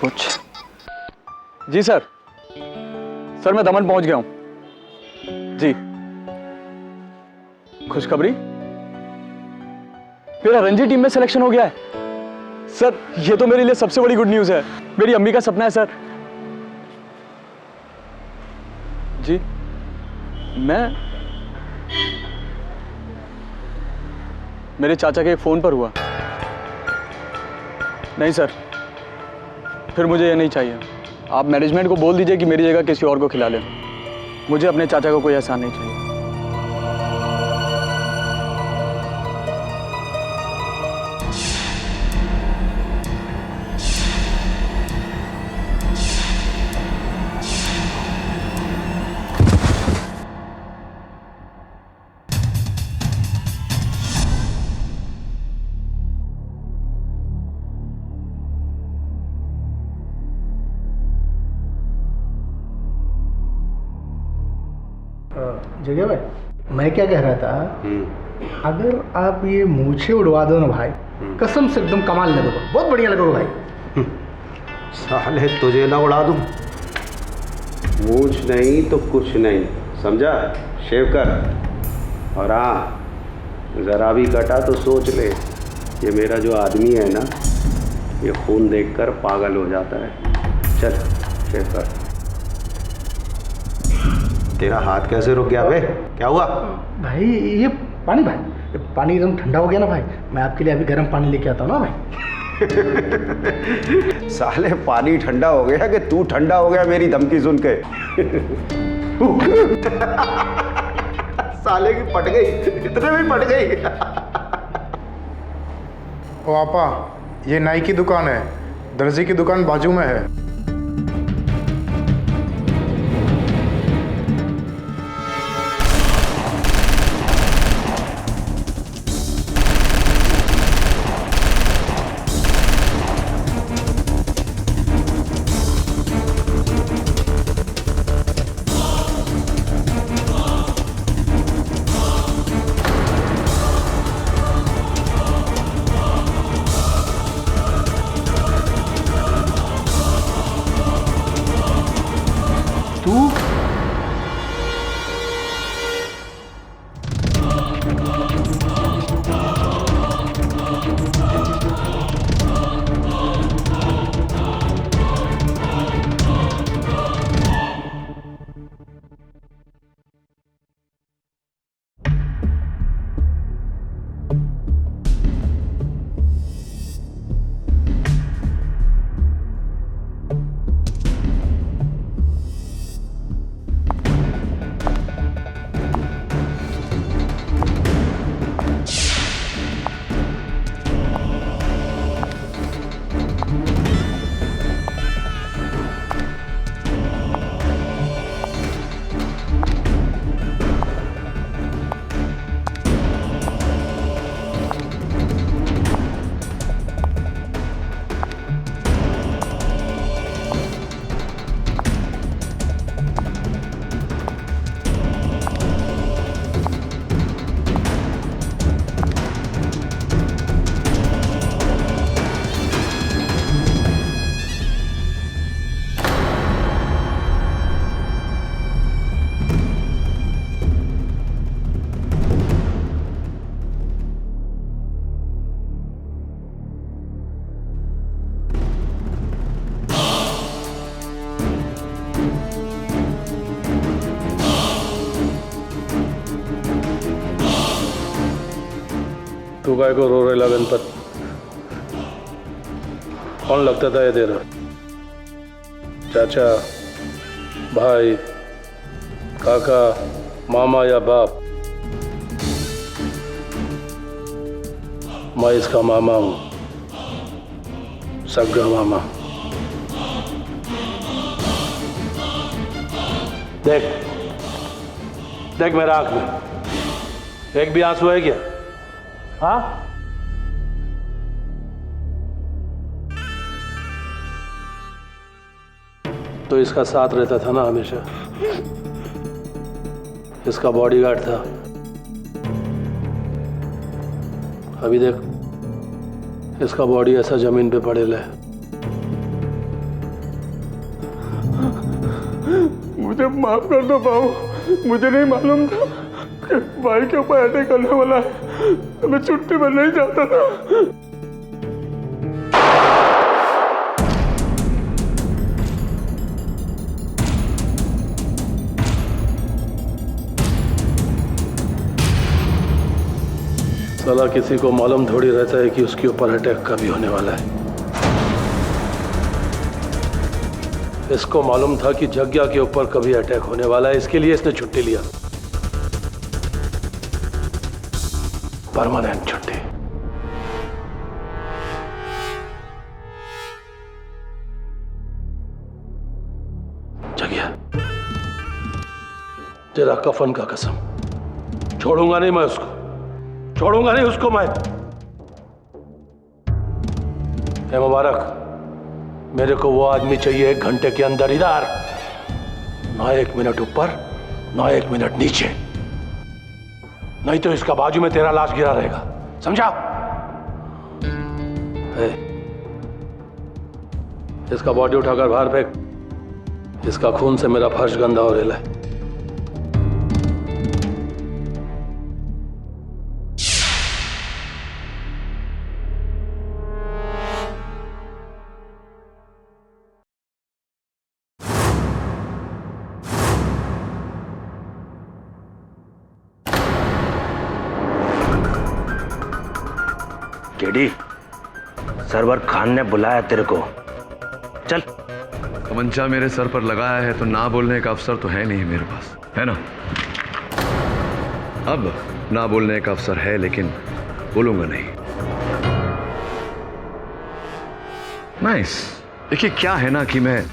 कुछ। जी sir, sir मैं दमन पहुंच गया हूं जी। खुशखबरी, मेरा रणजी टीम में सिलेक्शन हो गया है सर। ये तो मेरे लिए सबसे बड़ी गुड न्यूज़ है। मेरी अम्मी का सपना है सर। जी मैं मेरे चाचा के एक फ़ोन पर हुआ। नहीं सर, फिर मुझे ये नहीं चाहिए। आप मैनेजमेंट को बोल दीजिए कि मेरी जगह किसी और को खिला लें। मुझे अपने चाचा को कोई एहसान नहीं चाहिए। जगह भाई, मैं क्या कह रहा था, अगर आप ये मूछें उड़वा दो ना भाई, कसम से एकदम कमाल लगेगा, बहुत बढ़िया लगेगा भाई। साले तुझे ना उड़ा दूं, मूछ नहीं तो कुछ नहीं, समझा? शेव कर। और हाँ, ज़रा भी कटा तो सोच ले, ये मेरा जो आदमी है ना, ये खून देखकर पागल हो जाता है। चल शेव कर। तेरा हाथ कैसे रुक गया बे? क्या हुआ? भाई ये पानी, भाई पानी एकदम ठंडा हो गया ना भाई। मैं आपके लिए अभी गर्म पानी लेके आता हूँ ना भाई। साले पानी ठंडा हो गया कि तू ठंडा हो गया मेरी धमकी सुन के? साले की पट गई, इतने में पट गई। ओ आपा, ये नाई की दुकान है, दर्जी की दुकान बाजू में है। तू काय को रो रेला गणपत? कौन लगता था ये तेरा? चाचा, भाई, काका, मामा या बाप? मैं इसका मामा हूं, सगा मामा। देख देख मेरा आंख में एक भी आंसू है क्या? हाँ? तो इसका साथ रहता था ना हमेशा, इसका बॉडीगार्ड था। अभी देख, इसका बॉडी ऐसा जमीन पे पड़ेला है। मुझे माफ कर दो बाबू, मुझे नहीं मालूम था कि भाई के ऊपर अटैक करने वाला है। मैं छुट्टी पर नहीं जाता था। साला किसी को मालूम थोड़ी रहता है कि उसके ऊपर अटैक कभी होने वाला है। इसको मालूम था कि जग्या के ऊपर कभी अटैक होने वाला है, इसके लिए इसने छुट्टी लिया, परमानेंट छुट्टी। जग्या, तेरा कफन का कसम, छोड़ूंगा नहीं मैं उसको, छोड़ूंगा नहीं उसको मैं। ए मुबारक, मेरे को वो आदमी चाहिए 1 घंटे के अंदर इधर, ना 1 मिनट ऊपर ना 1 मिनट नीचे, नहीं तो इसका बाजू में तेरा लाश गिरा रहेगा, समझा? इसका बॉडी उठाकर बाहर फेंक, इसका खून से मेरा फर्श गंदा हो रहा है। केडी, सरवर खान ने बुलाया तेरे को, चल। तमंचा मेरे सर पर लगाया है तो ना बोलने का अवसर तो है नहीं मेरे पास, है ना? अब ना बोलने का अवसर है, लेकिन बोलूंगा नहीं। नाइस। देखिए क्या है ना कि मैं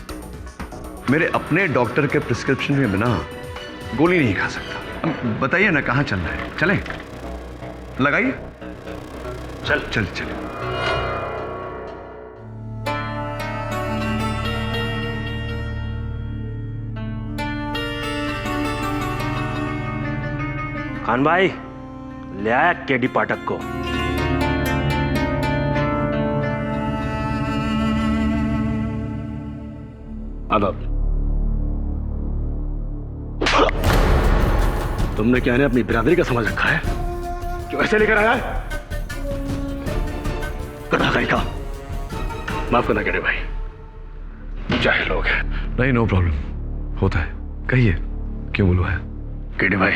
मेरे अपने डॉक्टर के प्रिस्क्रिप्शन में बिना गोली नहीं खा सकता। अब बताइए ना कहाँ चलना है, चलें? लगाइए। चल चल चल। खान भाई, ले आया केडी पाठक को। आदाब। तुमने क्या अपनी बिरादरी का समझ रखा है? क्यों ऐसे लेकर आया है? का माफ करना केडी भाई, चाहे लोग हैं। नहीं, नो प्रॉब्लम, होता है। कहिए क्यों बोलो है? केडी भाई,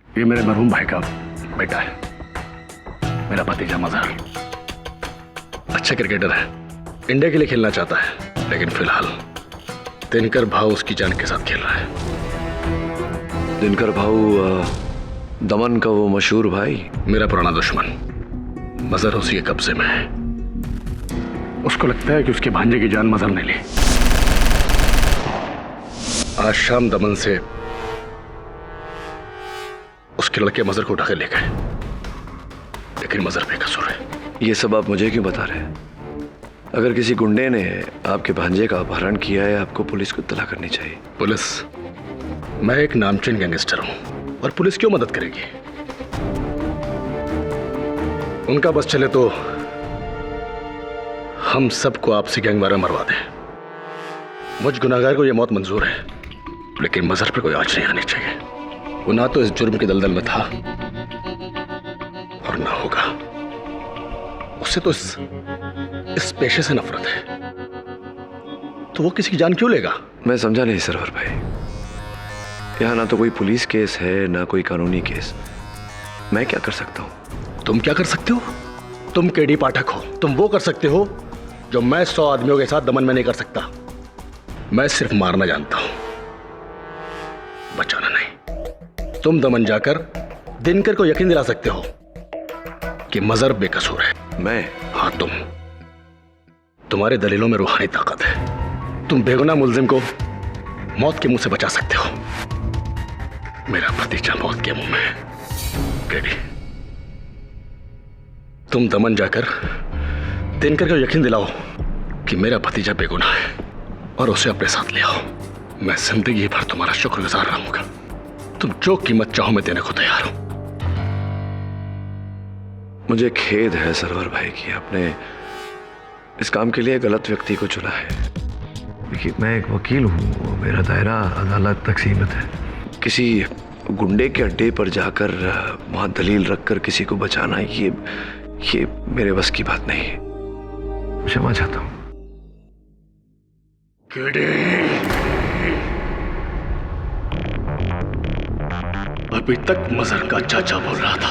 ये मेरे मरहूम भाई का बेटा है, मेरा भतीजा मजहर। अच्छा क्रिकेटर है, इंडिया के लिए खेलना चाहता है, लेकिन फिलहाल दिनकर भाऊ उसकी जान के साथ खेल रहा है। दिनकर भाऊ दमन का वो मशहूर भाई? मेरा पुराना दुश्मन, मजहर उसी के कब्जे में है। उसको लगता है कि उसके भांजे की जान मजहर ने ली। आज शाम दमन से उसके लड़के मजहर को उठा के ले गए, लेकिन मजहर बेकसूर है। ये सब आप मुझे क्यों बता रहे हैं? अगर किसी गुंडे ने आपके भांजे का अपहरण किया है, आपको पुलिस को इत्तला करनी चाहिए। पुलिस? मैं एक नामचीन गैंगस्टर हूं, और पुलिस क्यों मदद करेगी? उनका बस चले तो हम सबको आपसी गैंगवार में मरवा दें। मुझ गुनाहगार को यह मौत मंजूर है, लेकिन मजहर पर कोई आंच नहीं आनी चाहिए। वो ना तो इस जुर्म के दलदल में था और ना होगा। उससे तो इस पेशे से नफरत है, तो वो किसी की जान क्यों लेगा? मैं समझा नहीं सरवर भाई। यहाँ ना तो कोई पुलिस केस है, ना कोई कानूनी केस। मैं क्या कर सकता हूँ? तुम क्या कर सकते हो? तुम केडी पाठक हो। तुम वो कर सकते हो जो मैं 100 आदमियों के साथ दमन में नहीं कर सकता। मैं सिर्फ मारना जानता हूं, बचाना नहीं। तुम दमन जाकर दिनकर को यकीन दिला सकते हो कि मजहर बेकसूर है। मैं? हाँ, तुम्हारे दलीलों में रूहानी ताकत है। तुम बेगुनाह मुल्जिम को मौत के मुंह से बचा सकते हो। मेरा भतीजा मौत के मुंह में है। केडी, तुम दमन जाकर दिनकर को यकीन दिलाओ कि मेरा भतीजा बेगुनाह है और उसे अपने साथ ले आओ। मैं जिंदगी भर तुम्हारा शुक्रगुजार रहूंगा। तुम जो कीमत चाहो मैं देने को तैयार हूं। मुझे खेद है सरवर भाई कि आपने इस काम के लिए गलत व्यक्ति को चुना है। देखिए, मैं एक वकील हूँ, मेरा दायरा अदालत तक सीमित है। किसी गुंडे के अड्डे पर जाकर वहाँ दलील रखकर किसी को बचाना, ये मेरे बस की बात नहीं है। क्षमा चाहता हूँ। अभी तक मजहर का चाचा बोल रहा था।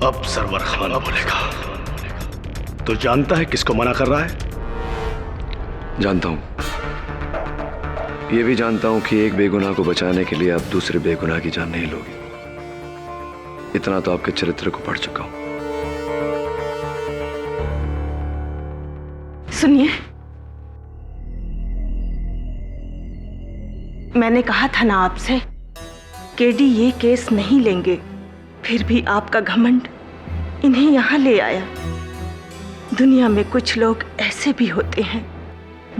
अब सरवर खाना बोलेगा। तो जानता है किसको मना कर रहा है? जानता हूँ। ये भी जानता हूँ कि एक बेगुनाह को बचाने के लिए आप दूसरे बेगुनाह की जान नहीं लोगे। इतना तो आपके चरित्र को पढ़ चुका हूँ। सुनिए, मैंने कहा था ना आपसे, केडी ये केस नहीं लेंगे, फिर भी आपका घमंड इन्हें यहां ले आया। दुनिया में कुछ लोग ऐसे भी होते हैं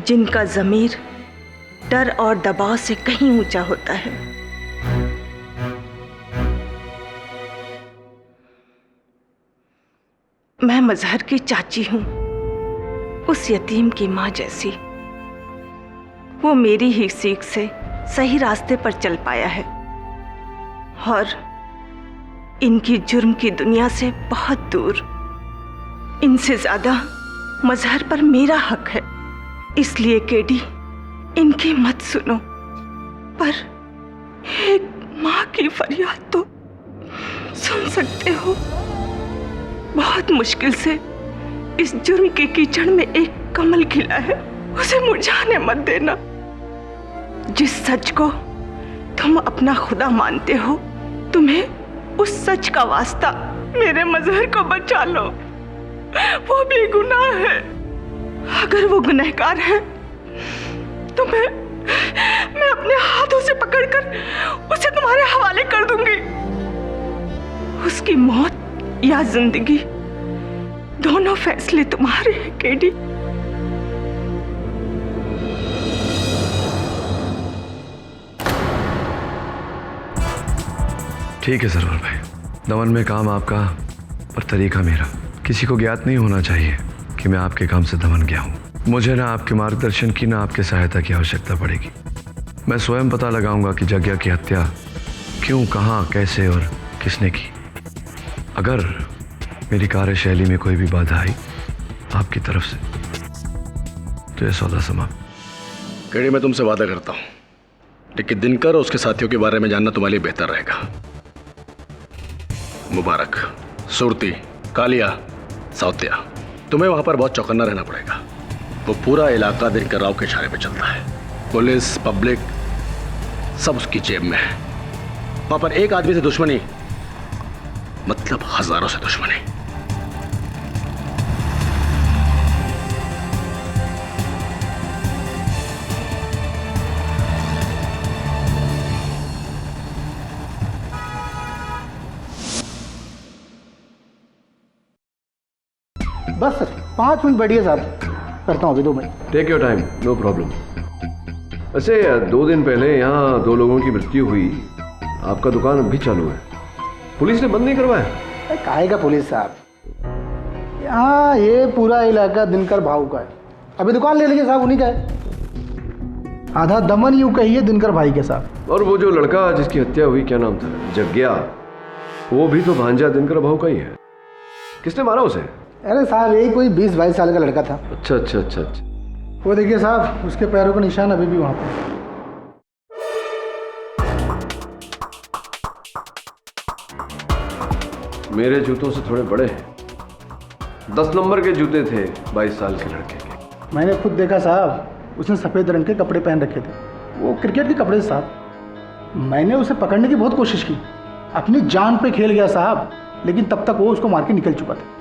जिनका ज़मीर डर और दबाव से कहीं ऊंचा होता है। मैं मजहर की चाची हूं, उस यतीम की मां जैसी। वो मेरी ही सीख से सही रास्ते पर चल पाया है और इनकी जुर्म की दुनिया से बहुत दूर। इनसे ज्यादा मजहर पर मेरा हक है, इसलिए केडी इनकी मत सुनो। पर एक माँ की फरियाद तो सुन सकते हो। बहुत मुश्किल से इस जुर्म के कीचड़ में एक कमल खिला है, उसे मुरझाने मत देना। जिस सच को तुम अपना खुदा मानते हो, तुम्हें उस सच का वास्ता मेरे मजहर को बचा लो। वो बेगुनाह है। अगर वो गुनहगार है तो मैं अपने हाथों से पकड़कर उसे तुम्हारे हवाले कर दूंगी। उसकी मौत या जिंदगी, दोनों फैसले तुम्हारे हैं केडी। ठीक है सरवर भाई, दमन में काम आपका पर तरीका मेरा। किसी को ज्ञात नहीं होना चाहिए कि मैं आपके काम से दमन गया हूँ। मुझे ना आपके मार्गदर्शन की ना आपके सहायता की आवश्यकता पड़ेगी। मैं स्वयं पता लगाऊंगा कि जग्या की हत्या क्यों, कहाँ, कैसे और किसने की। अगर मेरी कार्यशैली में कोई भी बाधा आई आपकी तरफ से तो यह सौदा समाप्त। केडी, मैं तुमसे वादा करता हूँ, लेकिन दिनकर और उसके साथियों के बारे में जानना तुम्हारे लिए बेहतर रहेगा। मुबारक, सुरती, कालिया, साउतिया, तुम्हें वहां पर बहुत चौकन्ना रहना पड़ेगा। वो पूरा इलाका दिनकर राव के इशारे पे चलता है। पुलिस, पब्लिक सब उसकी जेब में है। वहां पर एक आदमी से दुश्मनी मतलब हजारों से दुश्मनी। बस सर 5 मिनट बैठिए साहब, करता हूँ अभी 2 minute. Take your time, no problem. वैसे 2 दिन पहले यहाँ 2 लोगों की मृत्यु हुई, आपका दुकान अभी चालू है, पुलिस ने बंद नहीं करवाया? काहे का पुलिस साहब, यहाँ ये पूरा इलाका दिनकर भाऊ का है। अभी दुकान ले लीजिए साहब, उन्हीं का है। आधा दमन यूं कहिए दिनकर भाई के साथ। और वो जो लड़का जिसकी हत्या हुई, क्या नाम था? जग्या, वो भी तो भांजा दिनकर भाऊ का ही है। किसने मारा उसे? अरे साहब यही कोई 20-22 साल का लड़का था। अच्छा अच्छा अच्छा अच्छा। वो देखिए साहब, उसके पैरों का निशान अभी भी वहां पर। मेरे जूतों से थोड़े बड़े हैं। 10 नंबर के जूते थे 22 साल के लड़के के। मैंने खुद देखा साहब, उसने सफ़ेद रंग के कपड़े पहन रखे थे, वो क्रिकेट के कपड़े साहब। मैंने उसे पकड़ने की बहुत कोशिश की, अपनी जान पे खेल गया साहब, लेकिन तब तक वो उसको मार के निकल चुका था।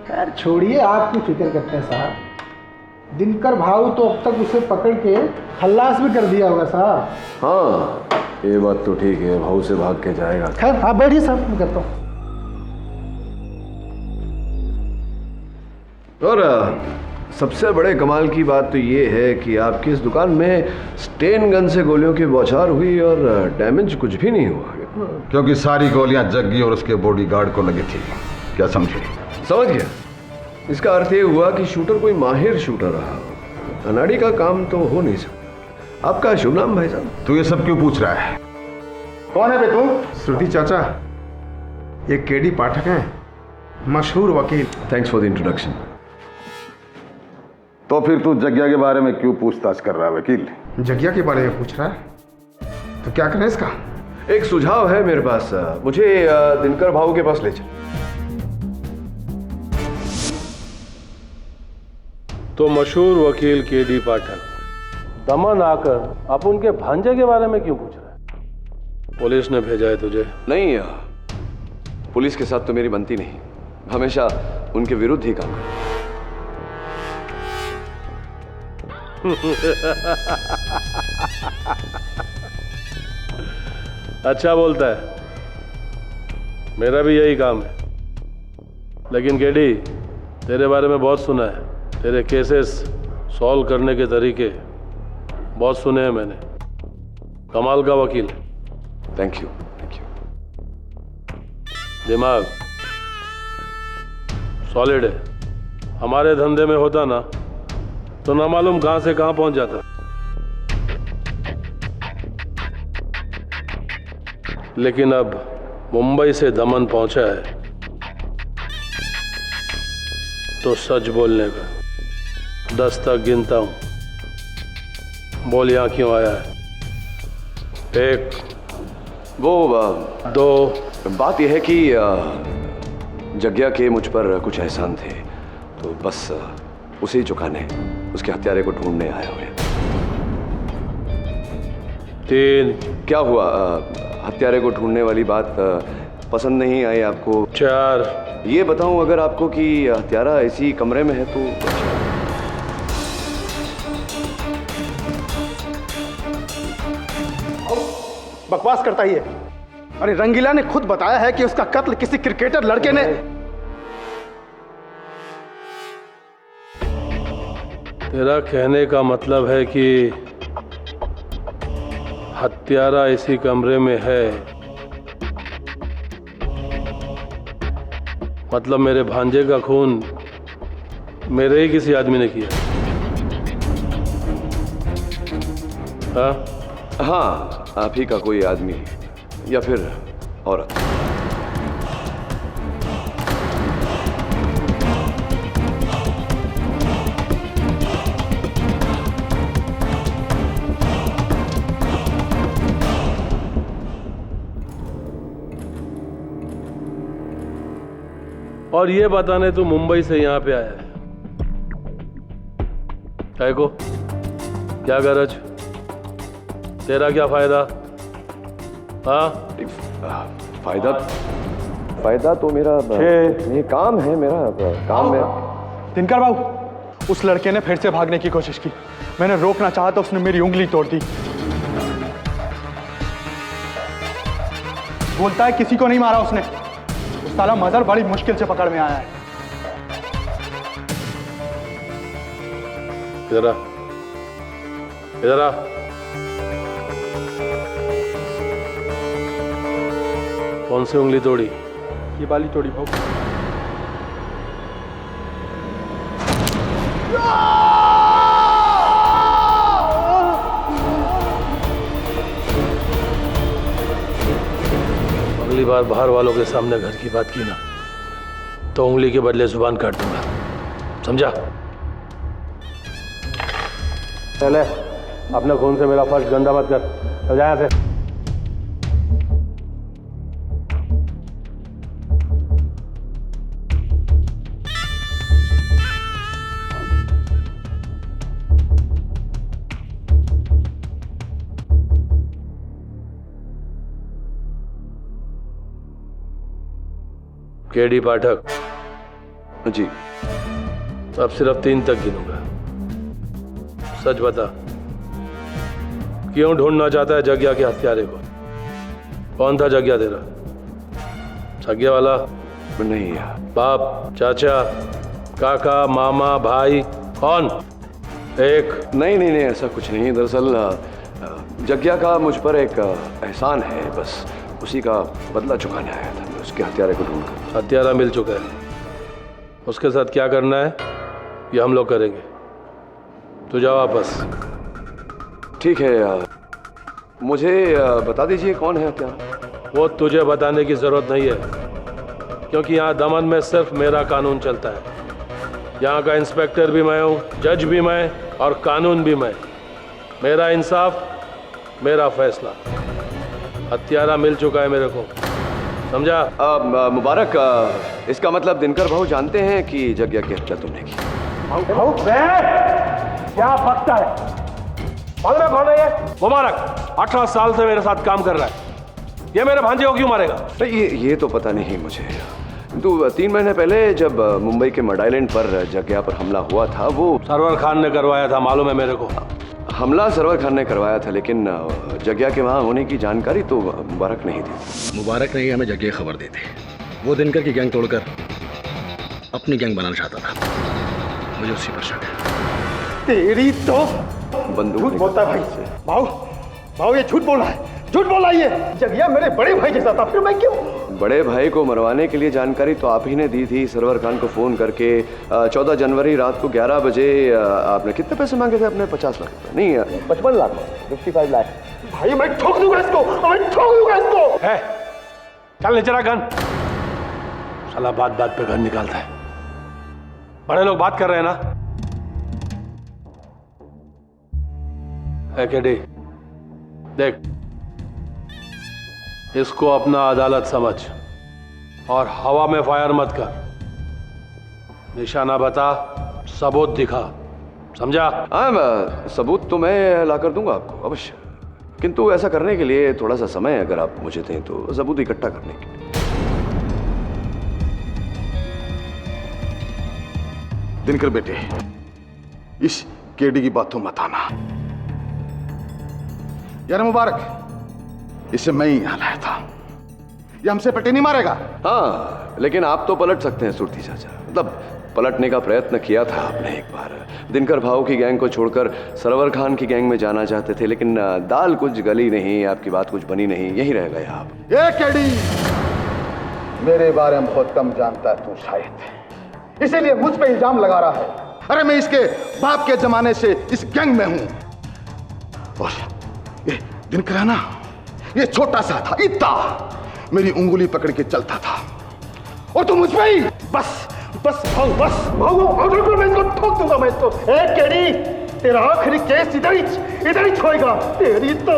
खैर छोड़िए, आपकी फिक्र करते हैं साहब। दिनकर भाऊ तो अब तक उसे पकड़ के खल्लास भी कर दिया होगा साहब। हाँ, ये बात तो ठीक है, भाऊ से भाग के जाएगा। खैर आप बैठिए साहब, मैं करता हूँ। और सबसे बड़े कमाल की बात तो ये है कि आपकी इस दुकान में स्टेन गन से गोलियों की बौछार हुई और डैमेज कुछ भी नहीं हुआ। क्योंकि सारी गोलियां जग्गी और उसके बॉडीगार्ड को लगी थी। क्या समझे? समझ गया। इसका अर्थ ये हुआ कि शूटर कोई माहिर शूटर रहा हो। अनाड़ी का काम तो हो नहीं सकता। आपका शुभ नाम भाई साहब? तू ये सब क्यों पूछ रहा है? कौन है बे तू? श्रुति चाचा, ये केडी पाठक हैं, मशहूर वकील। Thanks for the introduction. तो फिर तू जग्या के बारे में क्यों पूछताछ कर रहा है वकील? जग्या के बारे में पूछ रहा है? तो क्या करें इसका? एक सुझाव है मेरे पास, मुझे दिनकर भाऊ के पास ले चल। तो मशहूर वकील केडी पाठक दमन आकर आप उनके भांजे के बारे में क्यों पूछ रहे हैं? पुलिस ने भेजा है तुझे? नहीं, पुलिस के साथ तो मेरी बनती नहीं, हमेशा उनके विरुद्ध ही काम करता। अच्छा बोलता है, मेरा भी यही काम है। लेकिन केडी, तेरे बारे में बहुत सुना है, तेरे केसेस सॉल्व करने के तरीके बहुत सुने हैं मैंने। कमाल का वकील है। Thank you, thank you. दिमाग सॉलिड है। हमारे धंधे में होता ना तो ना मालूम कहां से कहां पहुंच जाता। लेकिन अब मुंबई से दमन पहुंचा है तो सच बोलने का 10 तक गिनता हूं। बोल यहां क्यों आया है? 1, वो 2। बात यह है कि जग्या के मुझ पर कुछ एहसान थे, तो बस उसे ही चुकाने, उसके हत्यारे को ढूंढने आया हुए। 3। क्या हुआ? हत्यारे को ढूंढने वाली बात पसंद नहीं आई आपको? 4। ये बताऊं अगर आपको कि हत्यारा इसी कमरे में है तो? बकवास करता ही है। अरे रंगीला ने खुद बताया है कि उसका कत्ल किसी क्रिकेटर लड़के ने। तेरा कहने का मतलब है कि हत्यारा इसी कमरे में है, मतलब मेरे भांजे का खून मेरे ही किसी आदमी ने किया? हाँ? हाँ, आप ही का कोई आदमी या फिर औरत। और ये बताने तू मुंबई से यहां पे आया है? काय को? क्या गरज? तेरा क्या फायदा? हाँ? फायदा तो मेरा ये काम है, मेरा काम है। दिनकर बाबू, उस लड़के ने फिर से भागने की कोशिश की। मैंने रोकना चाहा तो उसने मेरी उंगली तोड़ दी। बोलता है किसी को नहीं मारा उसने। उस साला मदर बड़ी मुश्किल से पकड़ में आया है। इधर आ, इधर आ। कौन सी उंगली तोड़ी? ये वाली तोड़ी भाऊ। अगली बार बाहर वालों के सामने घर की बात की ना तो उंगली के बदले जुबान काट दूंगा, समझा? चले, अपने खून से मेरा फर्श गंदा मत कर। चल जा यहाँ से। केडी पाठक जी, अब सिर्फ 3 तक गिनूंगा। सच बता, क्यों ढूंढना चाहता है जग्या के हत्यारे को? कौन था जग्या तेरा? सग्या वाला? नहीं। बाप, चाचा, काका, मामा, भाई, कौन? एक? नहीं, ऐसा कुछ नहीं। दरअसल जग्या का मुझ पर एक एहसान है, बस उसी का बदला चुकाने आया था मैं, उसके हत्यारे को ढूंढकर। हत्यारा मिल चुका है, उसके साथ क्या करना है ये हम लोग करेंगे। तू जा वापस। ठीक है, मुझे बता दीजिए कौन है क्या? वो तुझे बताने की जरूरत नहीं है, क्योंकि यहाँ दमन में सिर्फ मेरा कानून चलता है। यहाँ का इंस्पेक्टर भी मैं हूँ, जज भी मैं, और कानून भी मैं। मेरा इंसाफ, मेरा फैसला। हत्यारा मिल चुका है मेरे को, समझा? मुबारक, इसका मतलब दिनकर भाऊ जानते हैं कि जग्या की हत्या तुमने की? क्या बकता है? मालूम है कौन है ये? मुबारक 18 साल से मेरे साथ काम कर रहा है। ये मेरे भांजे को क्यों मारेगा? ये तो पता नहीं मुझे। तो 3 महीने पहले जब मुंबई के मड आइलैंड पर जग्या पर हमला हुआ था, वो सरवर खान ने करवाया था, मालूम है मेरे को। हमला सरवर खान ने करवाया था, लेकिन जग्या के वहाँ होने की जानकारी तो मुबारक नहीं थी। मुबारक ने ही हमें जग्या खबर दी थी। वो दिनकर की गैंग तोड़कर अपनी गैंग बनाना चाहता था। मुझे उसी पर शक है। तेरी तो बंदूक बोलता है भाई। भाऊ ये झूठ बोल रहा है, झूठ बोल रहा है। ये जगिया मेरे बड़े भाई जैसा था, फिर मैं क्यों? बड़े भाई को मरवाने के लिए जानकारी तो आप ही ने दी थी सरवर खान को फ़ोन करके। 14 जनवरी रात को 11 बजे आपने कितने पैसे मांगे थे अपने? 50 लाख रुपये? नहीं, 55 लाख, 55 लाख। भाई मैं ठोक दूंगा इसको, मैं ठोक दूंगा इसको। है, चल नीचे रख गन। साला बात बात पे गन निकालता है। बड़े लोग बात कर रहे हैं ना। केडी, देख, इसको अपना अदालत समझ और हवा में फायर मत कर। निशाना बता, सबूत दिखा, समझा? हाँ, सबूत तो मैं ला कर दूंगा आपको अवश्य, किंतु ऐसा करने के लिए थोड़ा सा समय अगर आप मुझे दें तो सबूत इकट्ठा करने के लिए। दिनकर बेटे, इस केडी की बात तो मत आना यार। मुबारक, इसे मैं ही यहाँ लाया था। ये हमसे पट्टी नहीं मारेगा। हाँ, लेकिन आप तो पलट सकते हैं सुरती चाचा। मतलब पलटने का प्रयत्न किया था आपने एक बार। दिनकर भाऊ की गैंग को छोड़कर सरवर खान की गैंग में जाना चाहते थे, लेकिन दाल कुछ गली नहीं, आपकी बात कुछ बनी नहीं, यहीं रह गए आप। ये केडी मेरे बारे में बहुत कम जानता है तू शायद, इसीलिए मुझ पे इल्जाम लगा रहा है। अरे मैं इसके बाप के जमाने से इस गैंग में हूं। और ये दिनकर है ना, ये छोटा सा था, इतना मेरी उंगली पकड़ के चलता था, और तुम मुझ पे ही बस भाऊ मैं इसको ठोक दूंगा। मैं इसको केडी, तेरा आखिरी केस इधर ही छोड़ेगा। तेरी तो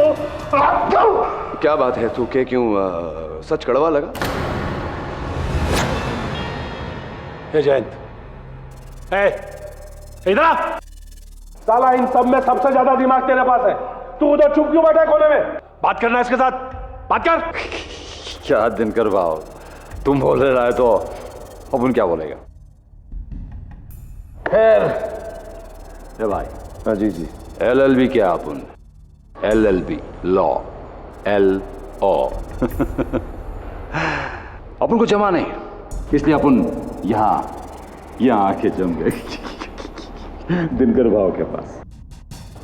क्या बात है तू के क्यों सच कड़वा लगा? जयंत, इधर आ। साला इन सब में सबसे ज्यादा दिमाग तेरे पास है। तू उधर चुप क्यों बैठा है कोने में? बात करना है इसके साथ, बात कर। क्या दिनकर भाव, तुम बोल रहे है तो अपन क्या बोलेगा? खैर भाई। हाँ जी। LLB क्या अपन? LLB law, LO। अपन को जमा नहीं, इसलिए अपन यहाँ आके जम गए दिनकर भाव के पास।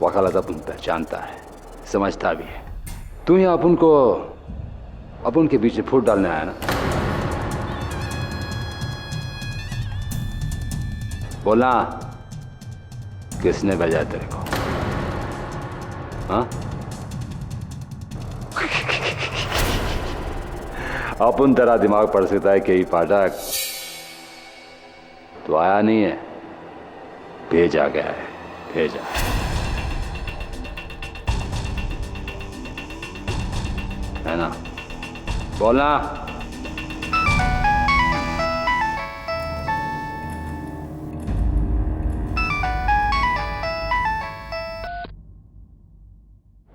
वकालत अपन पहचानता है, समझता भी है। तू यहाँ अपन के बीच में फूट डालने आया ना? बोलना, किसने भेजा तेरे को? हाँ? अपन तेरा दिमाग पढ़ सकता है कि पाठक तो आया नहीं है, भेजा गया है, भेजा। है ना? बोलना।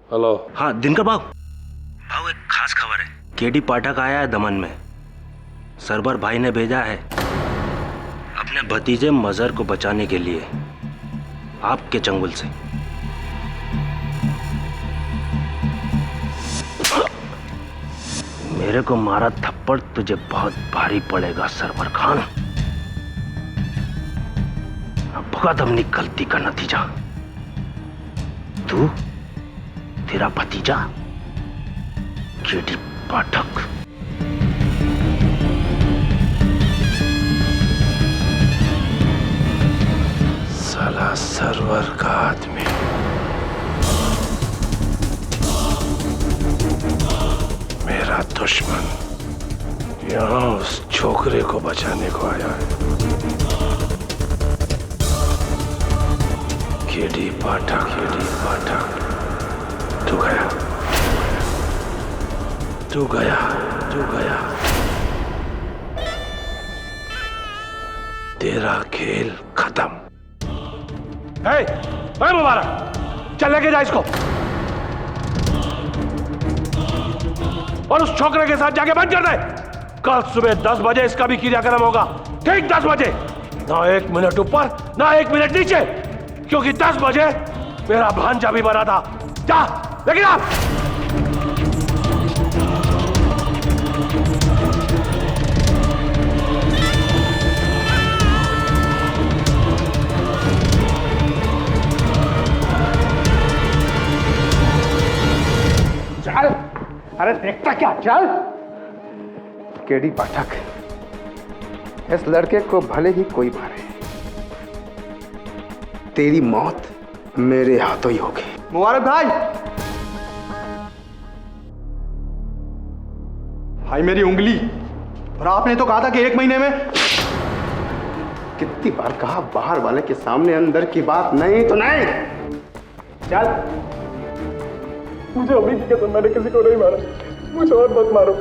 हेलो। हाँ दिनकर भाऊ, एक खास खबर है। केडी पाठक आया है दमन में। सरवर भाई ने भेजा है अपने भतीजे मजहर को बचाने के लिए आपके चंगुल से। मेरे को मारा थप्पड़ तुझे बहुत भारी पड़ेगा सरवर खान। अब भुगत अपनी गलती का नतीजा। तू, तेरा भतीजा केडी पाठक। साला सरवर का आदमी। मेरा दुश्मन यहाँ उस छोकरे को बचाने को आया है। केडी पाठक, तू गया, तू गया, तू गया। तेरा खेल खत्म। है मुबारक, चल लेके जा इसको और उस छोकरे के साथ जाके बंद कर दे। कल सुबह 10 बजे इसका भी क्रियाक्रम होगा, ठीक 10 बजे। ना 1 मिनट ऊपर, ना 1 मिनट नीचे, क्योंकि 10 बजे मेरा भांजा भी बना था। जा लेकिन आप चल, अरे देखता क्या, चल। केडी पाठक, इस लड़के को भले ही कोई मारे, तेरी मौत मेरे हाथों ही होगी। मुबारक भाई, भाई मेरी उंगली, और आपने तो कहा था कि 1 महीने में। कितनी बार कहा बाहर वाले के सामने अंदर की बात नहीं तो नहीं। चल। मुझे अभी की कसम, मैंने किसी को नहीं मारा। मुझे और मत मारो,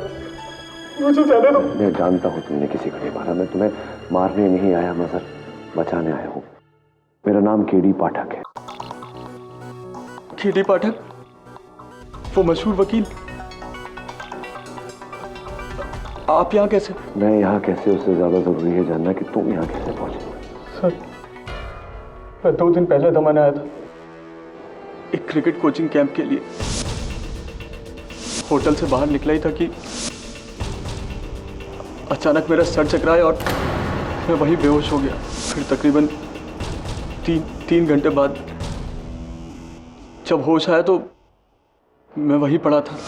मुझे जाने दो। मैं जानता हूँ तुमने किसी को नहीं मारा। मैं तुम्हें मारने नहीं आया मजहर, बचाने आया हूँ। मेरा नाम केडी पाठक है। केडी पाठक, वो मशहूर वकील। आप यहाँ कैसे? मैं यहाँ कैसे, उससे ज्यादा जरूरी है जानना कि तुम यहाँ कैसे पहुंचे। सर, मैं 2 दिन पहले दमन आया था एक क्रिकेट कोचिंग कैंप के लिए। होटल से बाहर निकला ही था कि अचानक मेरा सर चकराया और मैं वहीं बेहोश हो गया। फिर तकरीबन 3 घंटे बाद जब होश आया तो मैं वहीं पड़ा था।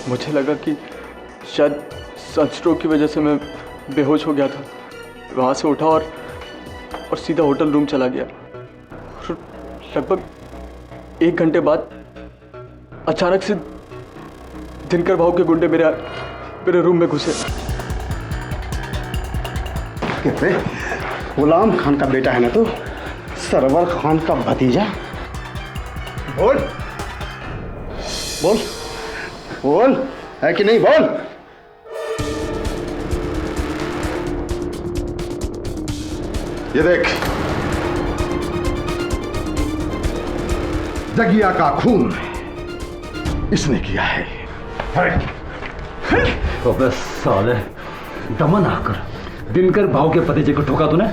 मुझे लगा कि शायद सनस्ट्रोक की वजह से मैं बेहोश हो गया था। वहाँ से उठा और सीधा होटल रूम चला गया। लगभग 1 घंटे बाद अचानक से दिनकर भाऊ के गुंडे मेरे रूम में घुसे। कहते गुलाम खान का बेटा है ना तू, सरवर खान का भतीजा। बोल बोल बोल, है कि नहीं? बोल। ये देख, जगिया का खून इसने किया है। तो बस साले, दमन आकर दिनकर भाव के भतीजे को ठोका तूने,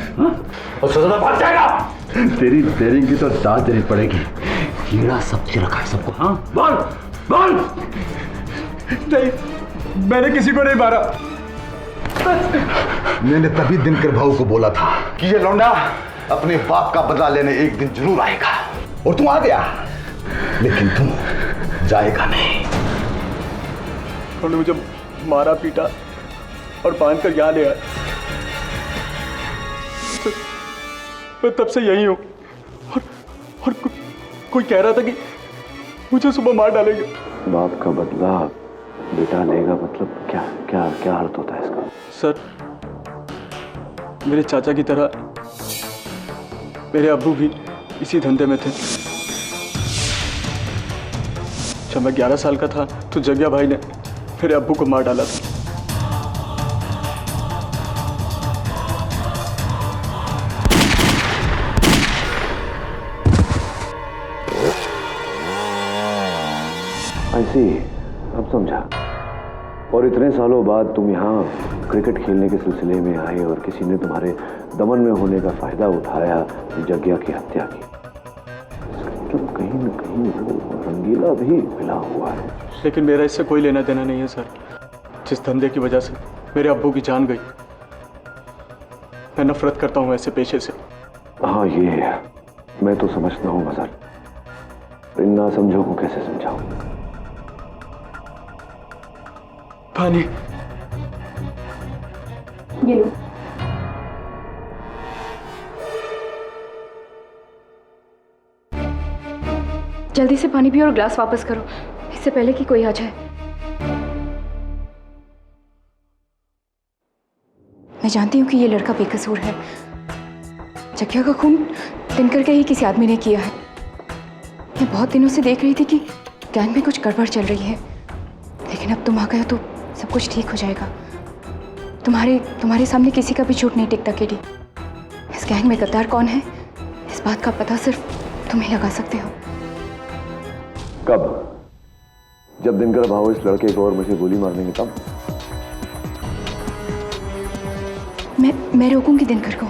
और सजा बच जाएगा। तेरी डेरिंग की तो दाद देनी पड़ेगी। कीड़ा सबसे रखा है सबको। हाँ बोल बोल। नहीं, मैंने किसी को नहीं मारा। मैंने तभी दिनकर भाऊ को बोला था कि ये लौंडा अपने बाप का बदला लेने एक दिन जरूर आएगा, और तू आ गया, लेकिन तू जाएगा नहीं। उन्होंने मुझे मारा, पीटा और बांध कर यहाँ ले आया। मैं तब से यही हूँ। और कोई कह रहा था कि मुझे सुबह मार डालेंगे। बाप का बदला बेटा लेगा, मतलब क्या क्या क्या अर्थ होता है इसका? सर, मेरे चाचा की तरह मेरे अब्बू भी इसी धंधे में थे। जब मैं 11 साल का था तो जगिया भाई ने मेरे अब्बू को मार डाला था। ऐसी अब समझा। और इतने सालों बाद तुम यहाँ क्रिकेट खेलने के सिलसिले में आए और किसी ने तुम्हारे दमन में होने का फायदा उठाया, जगिया की हत्या की। मतलब कहीं न कहीं वो रंगीला भी मिला हुआ है। लेकिन मेरा इससे कोई लेना देना नहीं है सर। जिस धंधे की वजह से मेरे अब्बू की जान गई, मैं नफरत करता हूँ ऐसे पेशे से। हाँ, ये मैं तो समझता हूँ मजहर, इन ना समझो को कैसे समझाऊं? पानी ये लो। जल्दी से पानी पियो और ग्लास वापस करो, इससे पहले कि कोई आ जाए। मैं जानती हूँ कि ये लड़का बेकसूर है। जग्या का खून दिनकर के ही किसी आदमी ने किया है। मैं बहुत दिनों से देख रही थी कि गैंग में कुछ गड़बड़ चल रही है, लेकिन अब तुम आ गए हो तो सब कुछ ठीक हो जाएगा। तुम्हारे सामने किसी का भी झूठ नहीं टिकता केडी। इस गैंग में गद्दार कौन है, इस बात का पता सिर्फ तुम ही लगा सकते हो। कब? जब दिनकर भाव इस लड़के को और मुझे गोली मारने तब? मैं रोकूंगी दिनकर को।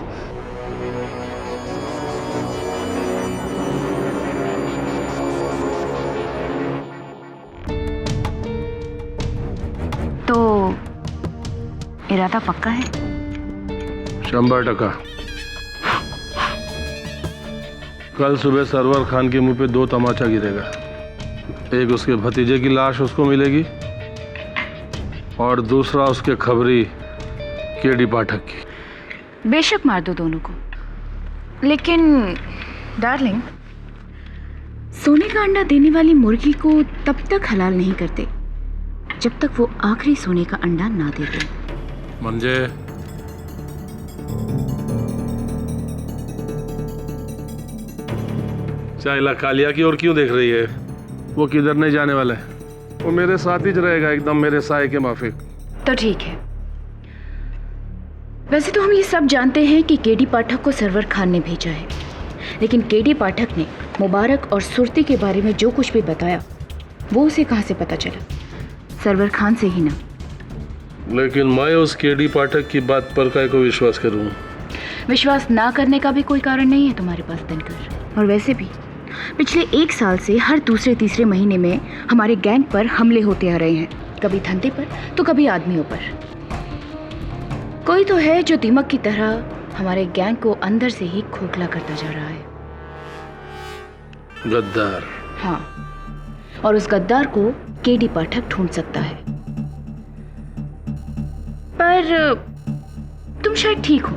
तो इरादा पक्का है? 100%। कल सुबह सरवर खान के मुंह पे 2 तमाचा गिरेगा। एक उसके भतीजे की लाश उसको मिलेगी और दूसरा उसके खबरी केडी पाठक की। बेशक मार दो दोनों को, लेकिन डार्लिंग, सोने का अंडा देने वाली मुर्गी को तब तक हलाल नहीं करते जब तक वो आखिरी सोने का अंडा ना दे दे। म्हणजे चाइला कालिया की ओर क्यों देख रही है? वो किधर नहीं जाने वाला है, वो मेरे साथ ही रहेगा, एकदम मेरे साए के माफिक। तो ठीक है। वैसे तो हम ये सब जानते हैं कि केडी पाठक को सरवर खान ने भेजा है, लेकिन केडी पाठक ने मुबारक और सुरती के बारे में जो कुछ भी बताया वो उसे कहाँ से पता चला? सरवर खान से ही ना। लेकिन मैं उस केडी पाठक की बात पर काय को विश्वास करूं? विश्वास ना करने का भी कोई कारण नहीं है तुम्हारे पास दिनकर। और वैसे भी पिछले 1 साल से हर दूसरे तीसरे महीने में हमारे गैंग पर हमले होते आ रहे हैं, कभी धंधे पर तो कभी आदमियों पर। कोई तो है जो दीमक की तरह हमारे गैंग को अंदर से ही खोखला करता जा रहा है। गद्दार। हाँ, और उस गद्दार को केडी पाठक ढूंढ सकता है। पर तुम शायद ठीक हो।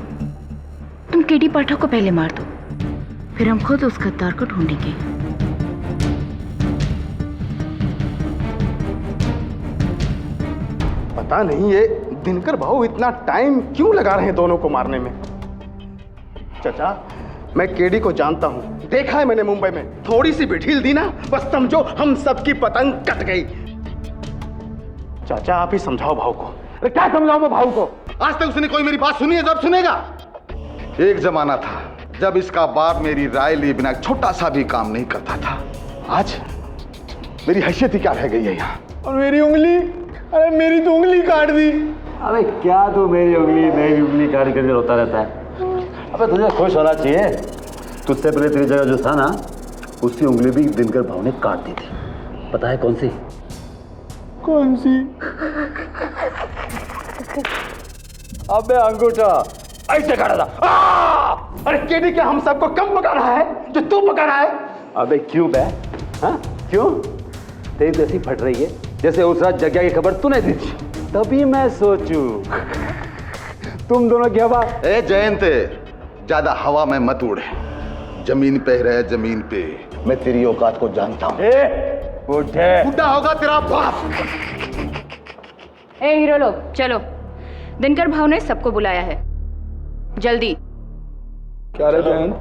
तुम केडी पाठक को पहले मार दो, फिर हम खुद उस गद्दार को ढूंढेंगे। पता नहीं ये दिनकर भाऊ इतना टाइम क्यों लगा रहे हैं दोनों को मारने में। चाचा, मैं केडी को जानता हूं, देखा है मैंने मुंबई में। थोड़ी सी भी ढील दी ना, बस समझो हम सबकी पतंग कट गई। चाचा आप ही समझाओ भाऊ को। अरे क्या समझाऊं मैं भाऊ को? आज तक उसने कोई मेरी बात सुनी है? जब सुनेगा। एक जमाना था जब इसका बाप मेरी राय लिए बिना छोटा सा भी काम नहीं करता था। आज मेरी हैसियत ही क्या रह गई है यहाँ। और मेरी उंगली, अरे मेरी तो उंगली काट दी। अबे क्या तू मेरी उंगली काट करके रोता रहता है? अबे तुझे खुश होना चाहिए, तुझसे पहले तेरी जगह जो था ना, उसकी उंगली भी दिनकर भाव ने काट दी थी। पता है कौन सी? कौन सी? अबे अंगूठा ऐसे काटा था। अरे केडी क्या हम सबको कम पका रहा है जो तू पका रहा है? अबे क्यों बे? हाँ क्यों? तेरी तो ऐसी फट रही है जैसे उस रात जग्या की खबर तूने दी थी। तभी मैं सोचूं तुम दोनों की हवा। ए जयंत, ज्यादा हवा में मत उड़, जमीन पे रहे, जमीन पे। मैं तेरी औकात को जानता हूँ। बुढ़ा होगा तेरा बाप। ए हीरो लोग, चलो। दिनकर भाव ने सबको बुलाया है, जल्दी। क्या रे बहन,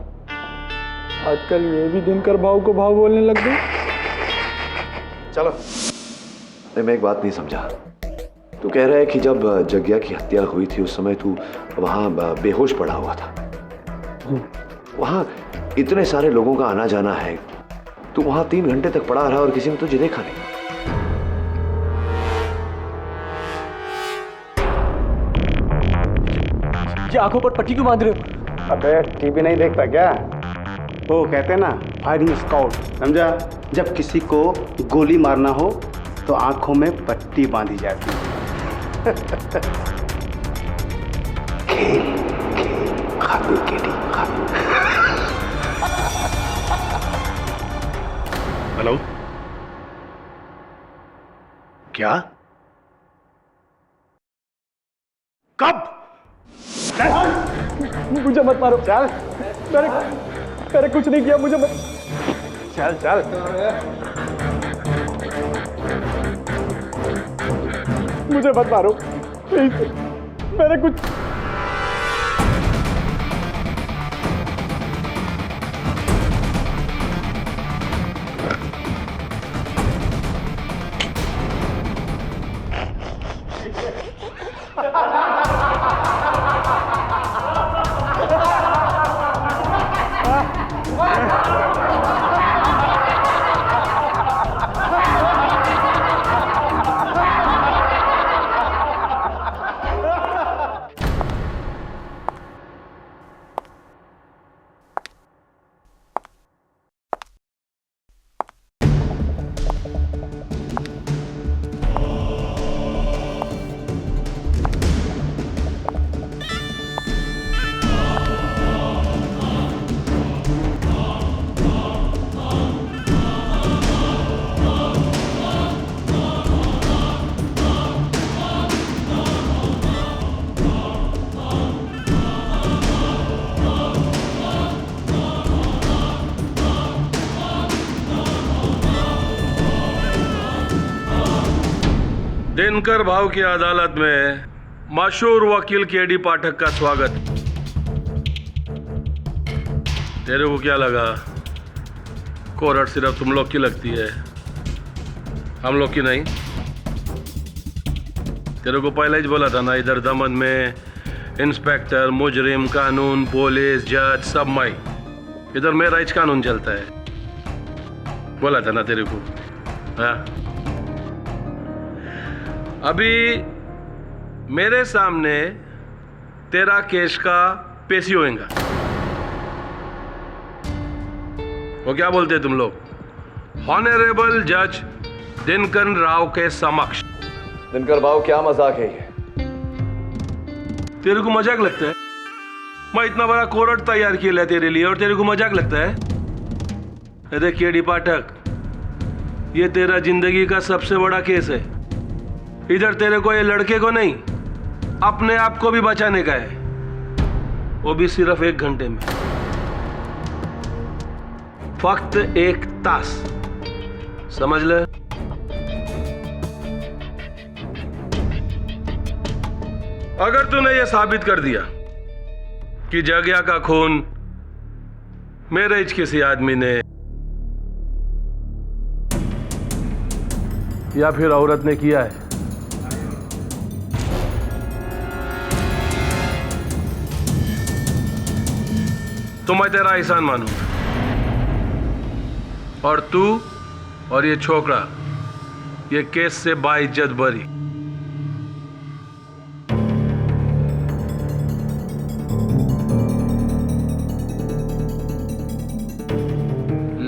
आजकल ये भी दिनकर भाव को भाव बोलने लग गए। चलो। मैं एक बात नहीं समझा। तू कह रहा है कि जब जग्या की हत्या हुई थी उस समय तू वहां बेहोश पड़ा हुआ था। वहां इतने सारे लोगों का आना जाना है, तू वहां 3 घंटे तक पड़ा रहा और किसी ने तुझे देखा नहीं। ये आंखों पर पट्टी क्यों बांध रहे हो? अबे टीवी नहीं देखता क्या? वो कहते हैं ना, फायरिंग स्काउट, समझा? जब किसी को गोली मारना हो तो आंखों में पट्टी बांधी जाती है। हेलो, क्या? कब? मुझे मत मारो। चल, मैंने कुछ नहीं किया, मुझे मत। चल चल। मुझे मत मारो प्लीज, मैंने कुछ दिनकर भाव की अदालत में मशहूर वकील केडी पाठक का स्वागत। तेरे को क्या लगा कोर्ट सिर्फ तुम लोग की लगती है, हम लोग की नहीं? तेरे को पहले ही बोला था ना, इधर दमन में इंस्पेक्टर, मुजरिम, कानून, पुलिस, जज सब माई, इधर मेरा ही कानून चलता है। बोला था ना तेरे को। हाँ, अभी मेरे सामने तेरा केस का पेशी होएगा। वो क्या बोलते हैं तुम लोग? ऑनरेबल जज दिनकर राव के समक्ष। दिनकर भाव क्या मजाक है ये? तेरे को मजाक लगता है? मैं इतना बड़ा कोर्ट तैयार किया है तेरे लिए और तेरे को मजाक लगता है? अरे केडी पाठक, ये तेरा जिंदगी का सबसे बड़ा केस है। इधर तेरे को, ये लड़के को नहीं, अपने आप को भी बचाने का है, वो भी सिर्फ 1 घंटे में, फक्त 1 तास। समझ ले? अगर तूने ये साबित कर दिया कि जग्या का खून मेरे किसी आदमी ने या फिर औरत ने किया है, तो मैं तेरा एहसान मानूंगा और तू और ये छोकरा ये केस से बाइज्जत बरी।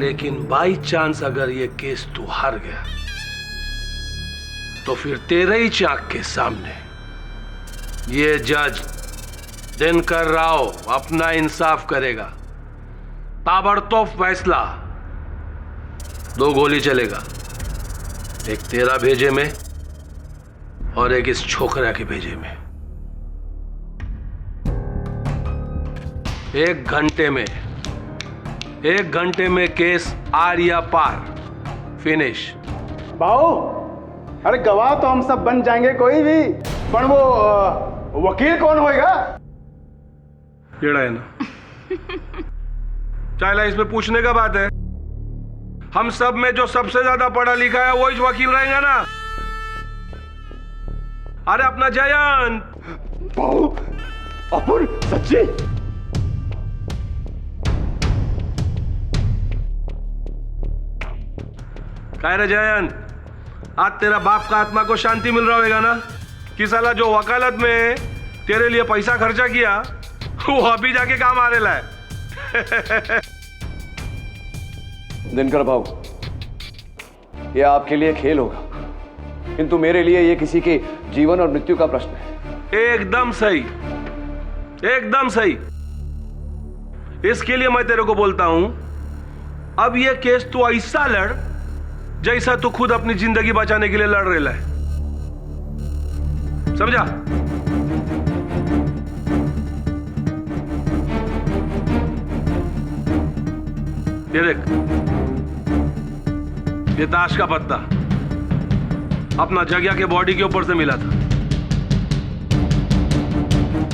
लेकिन बाई चांस अगर ये केस तू हार गया तो फिर तेरे ही चाक के सामने ये जज दिनकर राव अपना इंसाफ करेगा। ताबड़तोड़ फैसला, 2 गोली चलेगा, एक तेरा भेजे में और एक इस छोकरा के भेजे में। 1 घंटे में केस आर या पार, फिनिश। बाऊ, अरे गवाह तो हम सब बन जाएंगे कोई भी, पर वो वकील कौन होएगा? येड़ा है ना, चाहे इसमें पूछने का बात है। हम सब में जो सबसे ज्यादा पढ़ा लिखा है वही वकील रहेगा ना। अरे अपना जयंत। बाऊ, अपुर सच्ची? कह रहे जयंत, आज तेरा बाप का आत्मा को शांति मिल रहा होगा ना कि साला जो वकालत में तेरे लिए पैसा खर्चा किया वो अभी जाके काम आ रहा है। दिनकर भाऊ, ये आपके लिए खेल होगा, किंतु मेरे लिए ये किसी के जीवन और मृत्यु का प्रश्न है। एकदम सही, एकदम सही। इसके लिए मैं तेरे को बोलता हूं, अब ये केस तू ऐसा लड़ जैसा तू खुद अपनी जिंदगी बचाने के लिए लड़ रहा है। समझा? ये देख, ये ताश का पत्ता अपना जग्या के बॉडी के ऊपर से मिला था।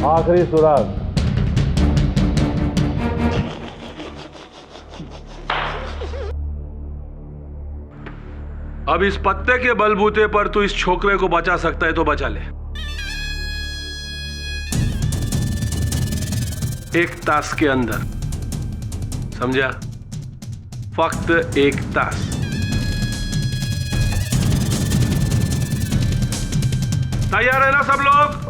आखिरी सुराग। अब इस पत्ते के बलबूते पर तू इस छोकरे को बचा सकता है तो बचा ले। एक तास के अंदर, समझा? फक्त एक तास। तैयार है ना सब लोग?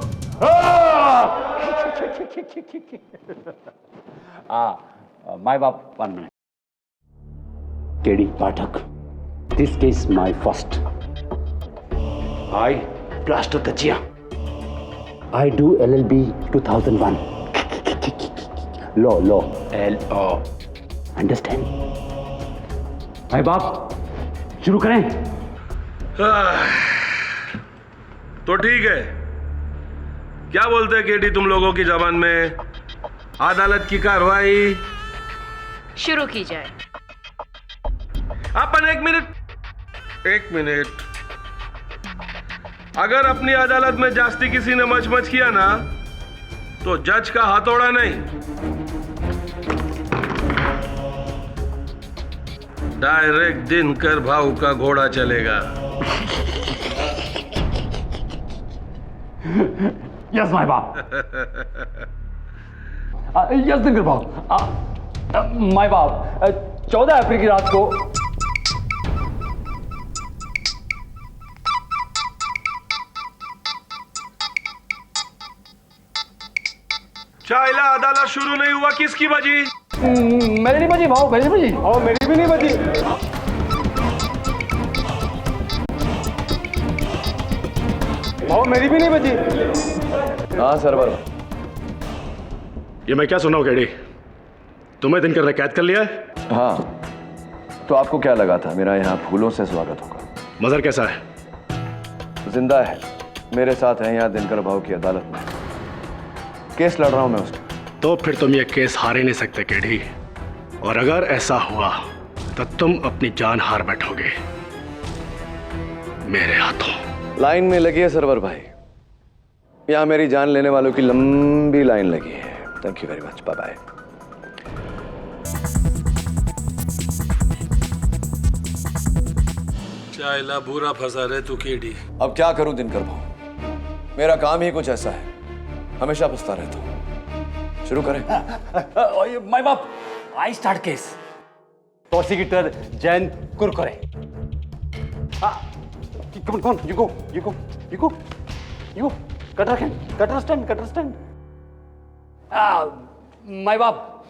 माय बाप 1 minute. KD Pathak, this case my first. I plaster तजिया। I do LLB 2001। Law LO। Understand? My बाप, शुरू करें? तो ठीक है। क्या बोलते हैं केडी तुम लोगों की जबान में? अदालत की कार्रवाई शुरू की जाए। अपन एक मिनट। अगर अपनी अदालत में जास्ती किसी ने मच किया ना, तो जज का हथौड़ा नहीं, डायरेक्ट दिनकर भाऊ का घोड़ा चलेगा। यस माय बाप। यस दिनकर भाऊ। माय बाप, 14 अप्रैल की रात को चाइला अदालत शुरू नहीं हुआ, किसकी बजी? मेरी नहीं बजी भाऊ, मेरी बजी। और मेरी भी नहीं बजी। भाऊ मेरी भी नहीं बजी। हाँ सरवर। ये मैं क्या सुना हूँ केडी? तुम्हें दिनकर ने कैद कर लिया है? हाँ, तो आपको क्या लगा था मेरा यहाँ फूलों से स्वागत होगा? मजहर कैसा है? जिंदा है, मेरे साथ है यहाँ दिनकर भाऊ की अदालत में। केस लड़ रहा हूं मैं उसका। तो फिर तुम ये केस हार ही नहीं सकते केडी। और अगर ऐसा हुआ तो तुम अपनी जान हार बैठोगे मेरे हाथों। लाइन में लगी है सरवर भाई, यहाँ मेरी जान लेने वालों की लंबी लाइन लगी है। Thank you very much, bye bye. चाइला बुरा फंसा रहे तू केडी। अब क्या करूं दिनकर भाऊ, मेरा काम ही कुछ ऐसा है, हमेशा फंसता रहता हूं। शुरू करें? माय बाप, I start case. Prosecutor Jain Kurkure. कौन? You go. Cutter stand. My बाप,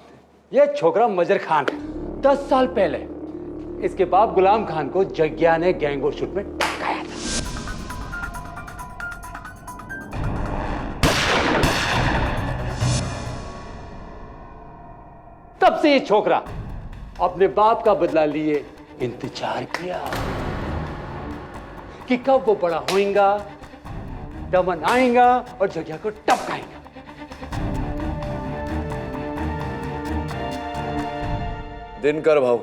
ये छोकरा मजर खान 10 साल पहले इसके बाप गुलाम खान को जग्या ने गैंगो शूट में टपकाया था। तब से ये छोकरा अपने बाप का बदला लिए इंतजार किया कि कब वो बड़ा होएगा, दमन आएगा और जग्या को टपकाएगा। दिनकर भाऊ,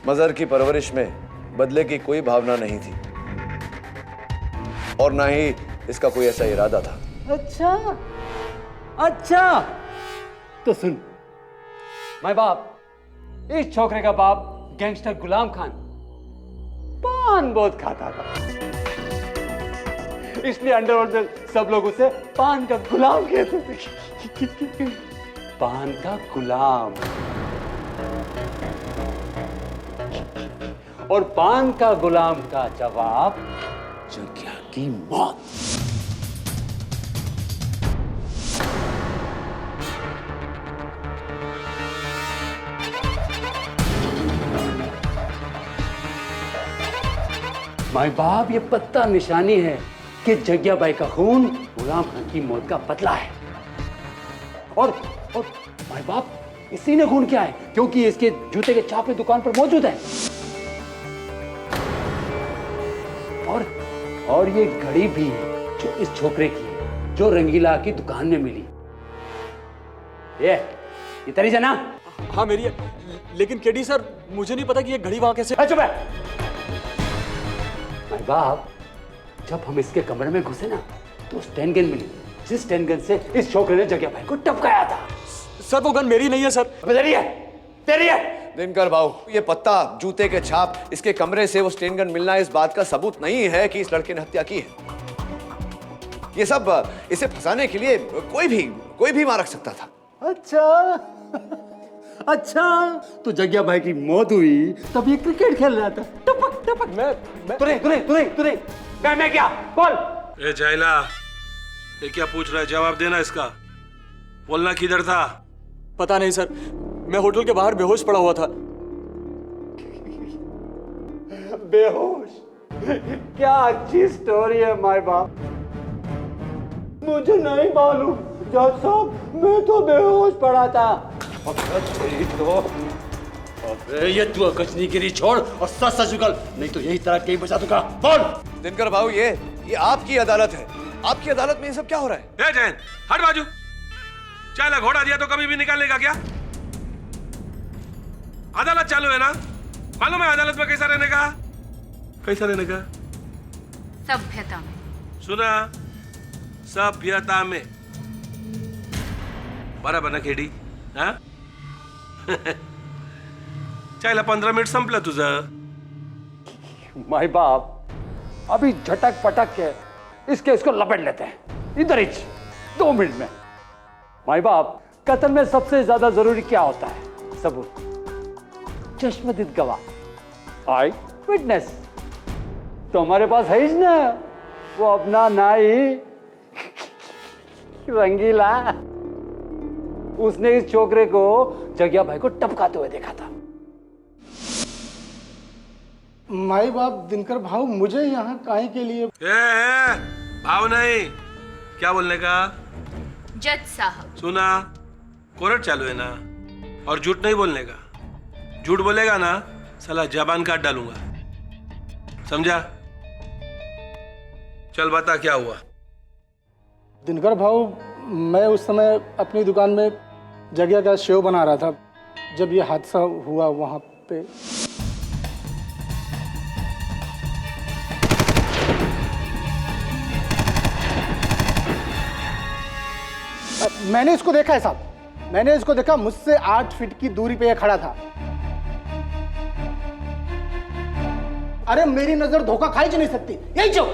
मजहर की परवरिश में बदले की कोई भावना नहीं थी और ना ही इसका कोई ऐसा इरादा था। अच्छा, तो सुन माय बाप, इस छोकरे का बाप गैंगस्टर गुलाम खान पान बहुत खाता था, इसलिए अंडरवर्ल्ड में सब लोग उसे पान का गुलाम कहते थे। पान का गुलाम। और पान का गुलाम का जवाब जग्या की मौत। माय बाप, ये पत्ता निशानी है कि जग्या बाई का खून गुलाम खान की मौत का बदला है। और माय बाप, इसी ने खून किया है क्योंकि इसके जूते के छापे दुकान पर मौजूद है। और ये घड़ी भी जो इस छोकरे की है, जो रंगीला की दुकान में मिली। ये तेरी जना? हाँ मेरी है, लेकिन केडी सर, मुझे नहीं पता कि ये घड़ी वहां कैसे। चुप है। भाई बाप, जब हम इसके कमरे में घुसे ना तो स्टैन गन मिली, जिस स्टैन गन से इस छोकरे ने जग्या भाई को टपकाया था। सर वो गन मेरी नहीं है सर। तेरी है, तेरी है। दिनकर भाऊ, ये पत्ता, जूते के छाप, इसके कमरे से वो स्टेन गन मिलना इस बात का सबूत नहीं है कि इस लड़के ने हत्या की है। ये सब इसे फंसाने के लिए कोई भी वहां रख सकता था। अच्छा, तो जग्या भाई की मौत हुई तब ये क्रिकेट खेल रहा था। टपक टपक। तूने मैं क्या बोल। ए जाइला, ये क्या पूछ रहा है? जवाब देना इसका। बोलना किधर था? पता नहीं सर, मैं होटल के बाहर बेहोश पड़ा हुआ था। बेहोश? क्या अच्छी स्टोरी है माय बाप। मुझे नहीं मालूम जज साहब, मैं तो बेहोश पड़ा था। अबे ये तू अकचनीगिरी छोड़ और सच सच निकल, नहीं तो यही तरह कहीं बचा दूंगा। बोल। दिनकर भाऊ, ये आपकी अदालत है। आपकी अदालत में ये सब क्या हो रहा है? ए जैन, हट बाजू। चाला घोड़ा दिया तो कभी भी निकालेगा क्या? अदालत चालू है ना? मालूम है अदालत में कैसा रहने का? कैसा रहने का? सभ्यता में। सुना? सभ्यता में। बराबर ना केडी? हाँ? चायला 15 मिनिट संपलं तुझं. माय बाप, अभी झटक पटक के इसको लपेट लेते हैं इधर ही 2 मिनट में। माय बाप, कत्ल में सबसे ज्यादा जरूरी क्या होता है? सबूत, चश्मदीद गवाह, आई विटनेस। तो हमारे पास है ही ना वो अपना नाई रंगीला। उसने इस छोकरे को जग्या भाई को टपकाते हुए देखा था। माई बाप, दिनकर भाव, मुझे यहाँ काहे के लिए? भाव नहीं, क्या बोलने का? जज साहब। सुना, कोर्ट चालू है ना, और झूठ नहीं बोलने का। झूठ बोलेगा ना, साला जबान काट डालूंगा, समझा? चल बता क्या हुआ। दिनकर भाव, मैं उस समय अपनी दुकान में जगह का शेव बना रहा था जब ये हादसा हुआ वहाँ पे। मैंने इसको देखा है साहब, मैंने इसको देखा। मुझसे 8 फीट की दूरी पे ये खड़ा था। अरे मेरी नजर धोखा खाई नहीं सकती, यही जो।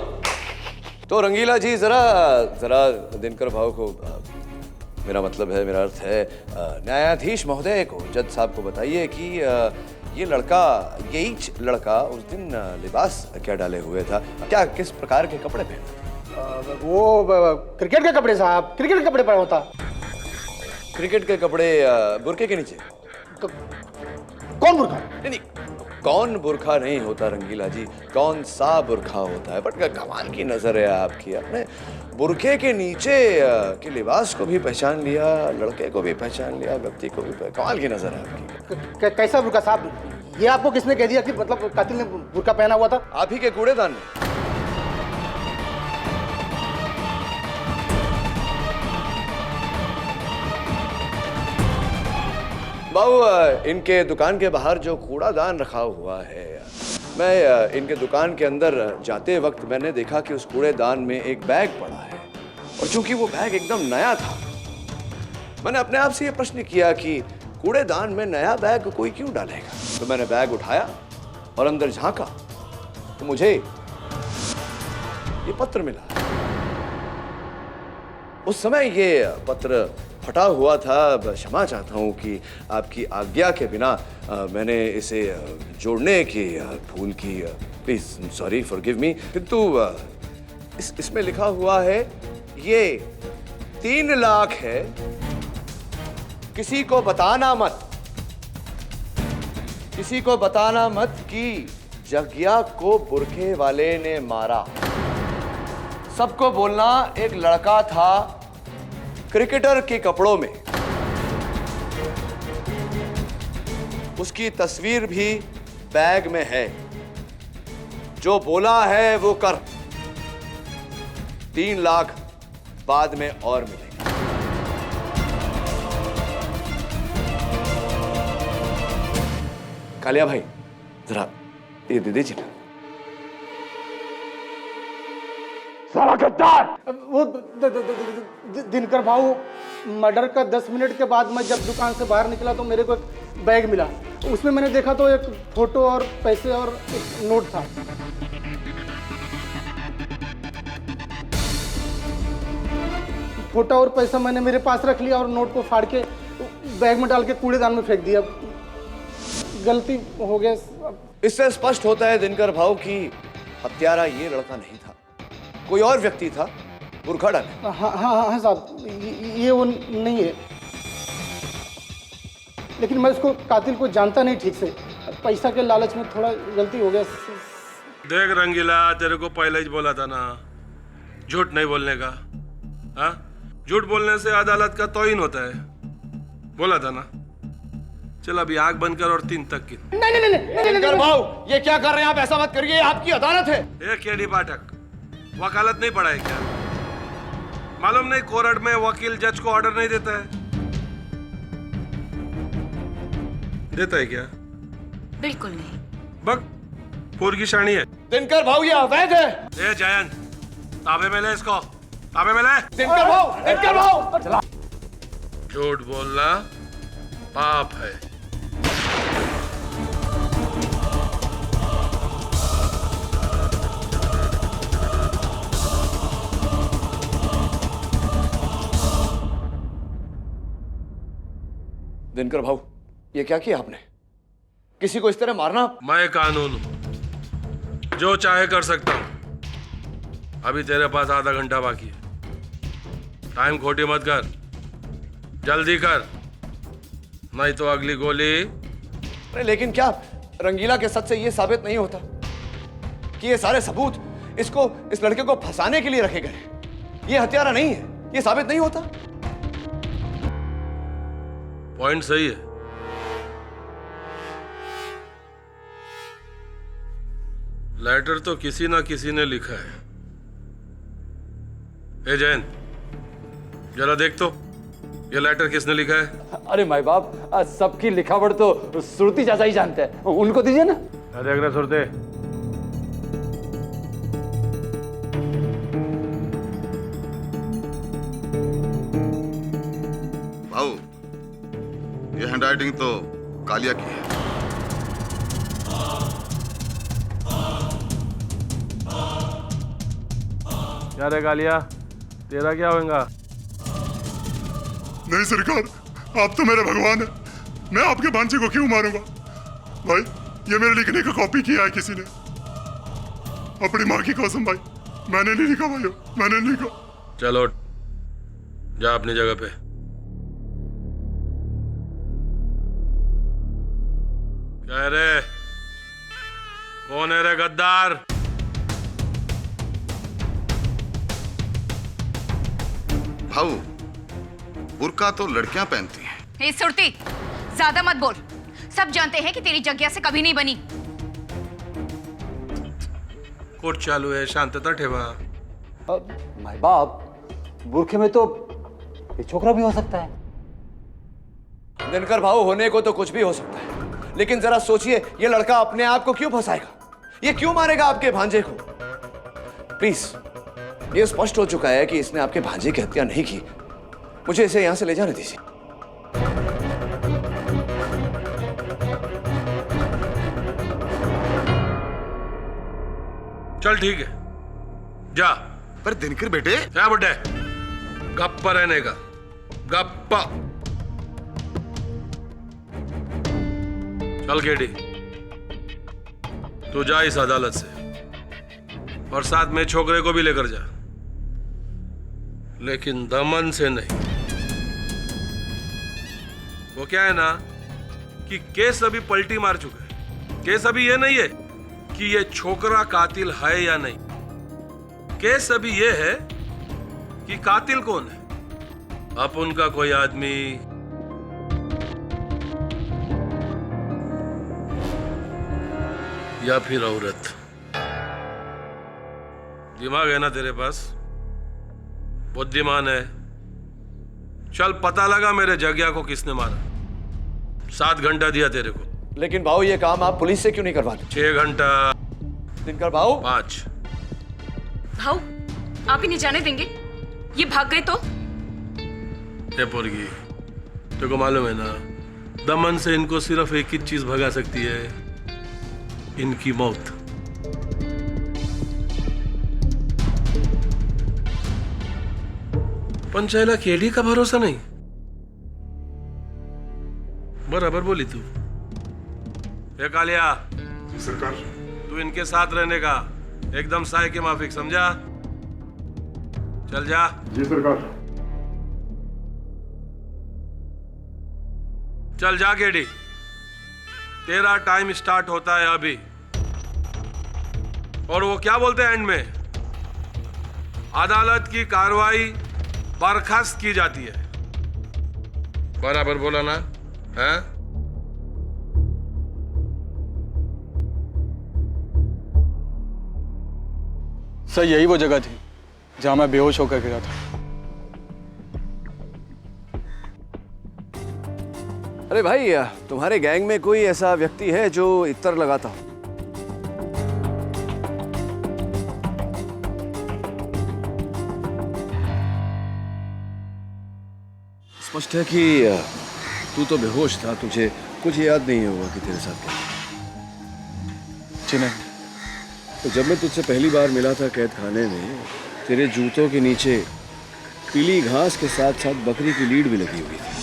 तो रंगीला जी, जरा दिनकर भाव को, मेरा मतलब है, मेरा अर्थ है, न्यायाधीश महोदय को, जज साहब को बताइए कि ये लड़का, यही लड़का उस दिन लिबास क्या डाले हुए था, क्या किस प्रकार के कपड़े पहने? वो क्रिकेट के कपड़े साहब, क्रिकेट के कपड़े पहना होता। क्रिकेट के कपड़े बुरके के नीचे? कौन बुरखा? नहीं, कौन बुरखा नहीं होता रंगीला जी, कौन सा बुरखा होता है। बट कमाल की नजर है आपकी, आपने बुरखे के नीचे के लिबास को भी पहचान लिया, लड़के को भी पहचान लिया, व्यक्ति को भी कमाल की नजर है आपकी। कैसा बुरखा साहब? ये आपको किसने कह दिया कि मतलब कातिल ने बुरखा पहना हुआ था? आप ही के कूड़ेदान में। बाबू, इनके दुकान के बाहर जो कूड़ादान रखा हुआ है, मैं इनके दुकान के अंदर जाते वक्त मैंने देखा कि उस कूड़ेदान में एक बैग पड़ा है, और चूंकि वो बैग एकदम नया था, मैंने अपने आप से ये प्रश्न किया कि कूड़ेदान में नया बैग कोई क्यों डालेगा। तो मैंने बैग उठाया और अंदर झांका तो मुझे ये पत्र मिला। उस समय ये पत्र फटा हुआ था। क्षमा चाहता हूँ कि आपकी आज्ञा के बिना मैंने इसे जोड़ने की भूल की। Please sorry, forgive me. किंतु इसमें लिखा हुआ है ये 3 लाख है, किसी को बताना मत, किसी को बताना मत कि जग्या को बुरखे वाले ने मारा। सबको बोलना एक लड़का था क्रिकेटर के कपड़ों में, उसकी तस्वीर भी बैग में है, जो बोला है वो कर। 3 लाख बाद में और मिलेगा। 3 कालिया भाई जरा ये दे दीजिए ना। साला गद्दार! वो दिनकर भाऊ, मर्डर का 10 मिनट के बाद मैं जब दुकान से बाहर निकला तो मेरे को एक बैग मिला। उसमें मैंने देखा तो एक फोटो और पैसे और एक नोट था। फोटो और पैसा मैंने मेरे पास रख लिया और नोट को फाड़ के बैग में डाल के कूड़ेदान में फेंक दिया। गलती हो गया। इससे स्पष्ट होता है दिनकर भाऊ की हत्यारा ये लड़का नहीं था, कोई और व्यक्ति था, बुरखा डाले। हाँ साहब, ये वो नहीं है, लेकिन मैं उसको कातिल को जानता नहीं ठीक से। पैसा के लालच में थोड़ा गलती हो गया। देख रंगीला, तेरे को पहले ही बोला था ना झूठ नहीं बोलने का। हाँ, झूठ बोलने से अदालत का तौहीन होता है, बोला था ना। चल अभी आंख बंद कर और 3 तक की। दिनकर भाऊ, ये क्या कर रहे हैं आप? ऐसा मत करिए, आपकी अदालत है। एक केडी पाठक, वकालत नहीं पढ़ा है क्या? मालूम नहीं कोर्ट में वकील जज को ऑर्डर नहीं देता है? देता है क्या? बिल्कुल नहीं। बक पूर की शानी है। दिनकर भाऊ ये अवैध है। ए जयंत, ताबे में ले इसको, ताबे में ले। दिनकर भाऊ, झूठ बोलना पाप है। दिनकर भाऊ, ये क्या किया आपने? किसी को इस तरह मारना? मैं कानून हूं, जो चाहे कर सकता हूं। अभी तेरे पास आधा घंटा बाकी है, टाइम खोटी मत कर, जल्दी कर, नहीं तो अगली गोली। अरे लेकिन क्या रंगीला के सच से ये साबित नहीं होता कि ये सारे सबूत इस लड़के को फंसाने के लिए रखे गए? ये हत्यारा नहीं है, ये साबित नहीं होता? पॉइंट सही है। लेटर तो किसी ना किसी ने लिखा है। ए जैन, जरा देख तो ये लेटर किसने लिखा है? अरे माई बाप, सबकी लिखावट तो श्रुति चाचा ही जानते हैं, उनको दीजिए ना। देख रहे सुरते, भाऊ ये हैंडराइटिंग तो कालिया की है। क्या रे कालिया, तेरा क्या होगा? नहीं सरकार, आप तो मेरे भगवान है, मैं आपके भांजे को क्यों मारूंगा? भाई ये मेरे लिखने का कॉपी किया है किसी ने, अपनी माँ की कसम भाई, मैंने नहीं लिखा भाई, मैंने नहीं लिखा। चलो जा अपनी जगह पे। क्या रे, कौन है रे गद्दार? भाऊ बुर्का तो लड़कियां पहनती हैं। ए सुरती, ज्यादा मत बोल। सब जानते हैं कि तेरी जग्या से कभी नहीं बनी। कोर्ट चालू है, शांतता ठेवा। माय बाप, बुरखे में तो ये छोकरा भी हो सकता है। दिनकर भाऊ, होने को तो कुछ भी हो सकता है, लेकिन जरा सोचिए, ये लड़का अपने आप को क्यों फंसाएगा? ये क्यों मारेगा आपके भांजे को? प्लीज, ये स्पष्ट हो चुका है कि इसने आपके भांजे की हत्या नहीं की। मुझे इसे यहां से ले जाने दीजिए। चल ठीक है, जा। पर दिनकर बेटे, क्या बेटे? गप्पा रहने का, गप्पा। चल केडी, तू जा इस अदालत से, और साथ में छोकरे को भी लेकर जा, लेकिन दमन से नहीं। वो क्या है ना कि केस अभी पलटी मार चुका है। केस अभी ये नहीं है कि ये छोकरा कातिल है या नहीं, केस अभी ये है कि कातिल कौन है, अपन का कोई आदमी या फिर औरत। दिमाग है ना तेरे पास, बुद्धिमान है। चल पता लगा मेरे जग्या को किसने मारा। 7 घंटा दिया तेरे को, लेकिन भाऊ ये काम आप पुलिस से क्यों नहीं करवाते? 6 घंटा। दिनकर भाऊ 5। भाऊ आप इन्हें जाने देंगे? ये भाग गए तो? ये पोरगी, तुमको मालूम है ना, दमन से इनको सिर्फ एक ही चीज भगा सकती है, इनकी मौत। पंचायला केडी का भरोसा नहीं। बराबर बोली तू। ये कालिया, जी सरकार। तू इनके साथ रहने का एकदम साय के माफिक, समझा? चल जा। जी सरकार। चल जा केडी, तेरा टाइम स्टार्ट होता है अभी। और वो क्या बोलते हैं एंड में? अदालत की कार्रवाई बर्खास्त की जाती है। बराबर बोला ना? हैं? सर यही वो जगह थी जहां मैं बेहोश होकर गिरा था। अरे भाई, तुम्हारे गैंग में कोई ऐसा व्यक्ति है जो इत्र लगाता हो? स्पष्ट है कि तू तो बेहोश था, तुझे कुछ याद नहीं होगा कि तेरे साथ क्या। जी नहीं। तो जब मैं तुझसे पहली बार मिला था कैद खाने में, तेरे जूतों के नीचे पीली घास के साथ साथ बकरी की लीड भी लगी हुई थी।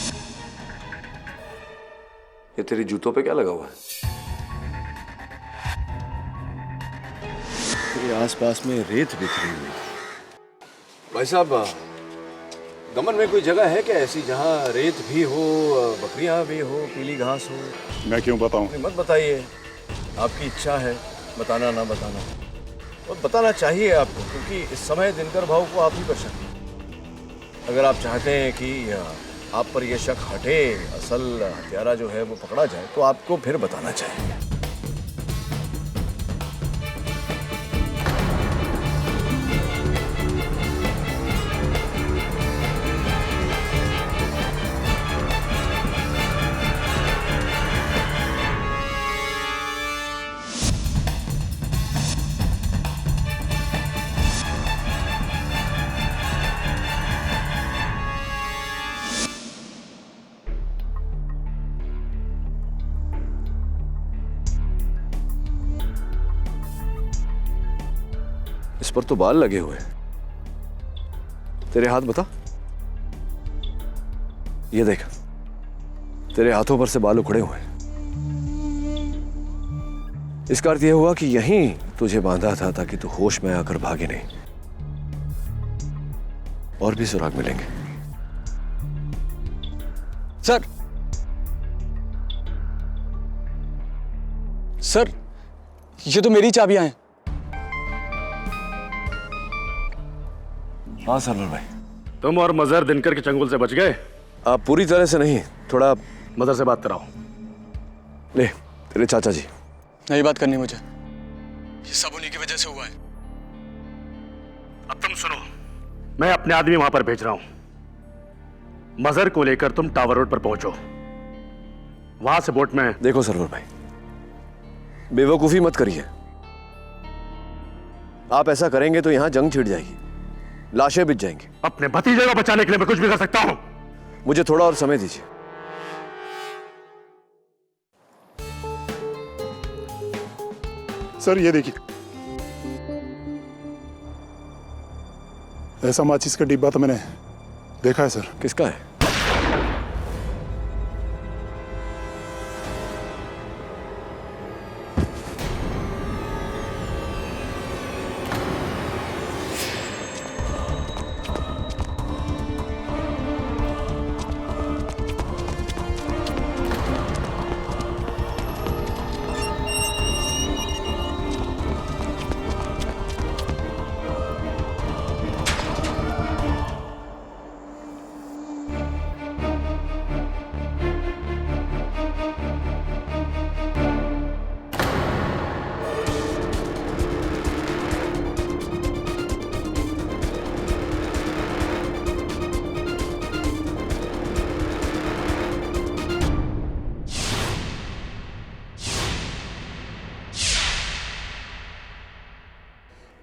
ये तेरे जूतों पे क्या लगा हुआ है? तेरे आसपास में रेत बिखरी हुई है। भाई साहब, दमन में कोई जगह है क्या ऐसी जहाँ रेत भी हो, बकरियां भी हो, पीली घास हो? मैं क्यों बताऊं? मत बताइए, आपकी इच्छा है, बताना ना बताना, और बताना चाहिए आपको, क्योंकि इस समय दिनकर भाऊ को आप ही पर शक है। अगर आप चाहते हैं कि आप पर यह शक हटे, असल हत्यारा जो है वो पकड़ा जाए, तो आपको फिर बताना चाहिए। इस पर तो बाल लगे हुए हैं। तेरे हाथ बता, ये देख, तेरे हाथों पर से बाल उखड़े हुए हैं। इसका अर्थ यह हुआ कि यहीं तुझे बांधा था ताकि तू होश में आकर भागे नहीं। और भी सुराग मिलेंगे। सर, सर, ये तो मेरी चाबियां हैं। हाँ सरवर भाई। तुम और मजहर दिनकर के चंगुल से बच गए? आप पूरी तरह से नहीं, थोड़ा मदर से बात कराओ। ले, तेरे चाचा जी। नहीं बात करनी मुझे, ये सब उन्हीं की वजह से हुआ है। अब तुम सुनो, मैं अपने आदमी वहां पर भेज रहा हूं। मजहर को लेकर तुम टावर रोड पर पहुंचो, वहां से बोट में। देखो सरवर भाई, बेवकूफी मत करिए। आप ऐसा करेंगे तो यहां जंग छिड़ जाएगी, लाशें बिछ जाएंगी। अपने भतीजे को बचाने के लिए मैं कुछ भी कर सकता हूं। मुझे थोड़ा और समय दीजिए। सर ये देखिए, ऐसा माचिस का डिब्बा तो मैंने देखा है सर। किसका है?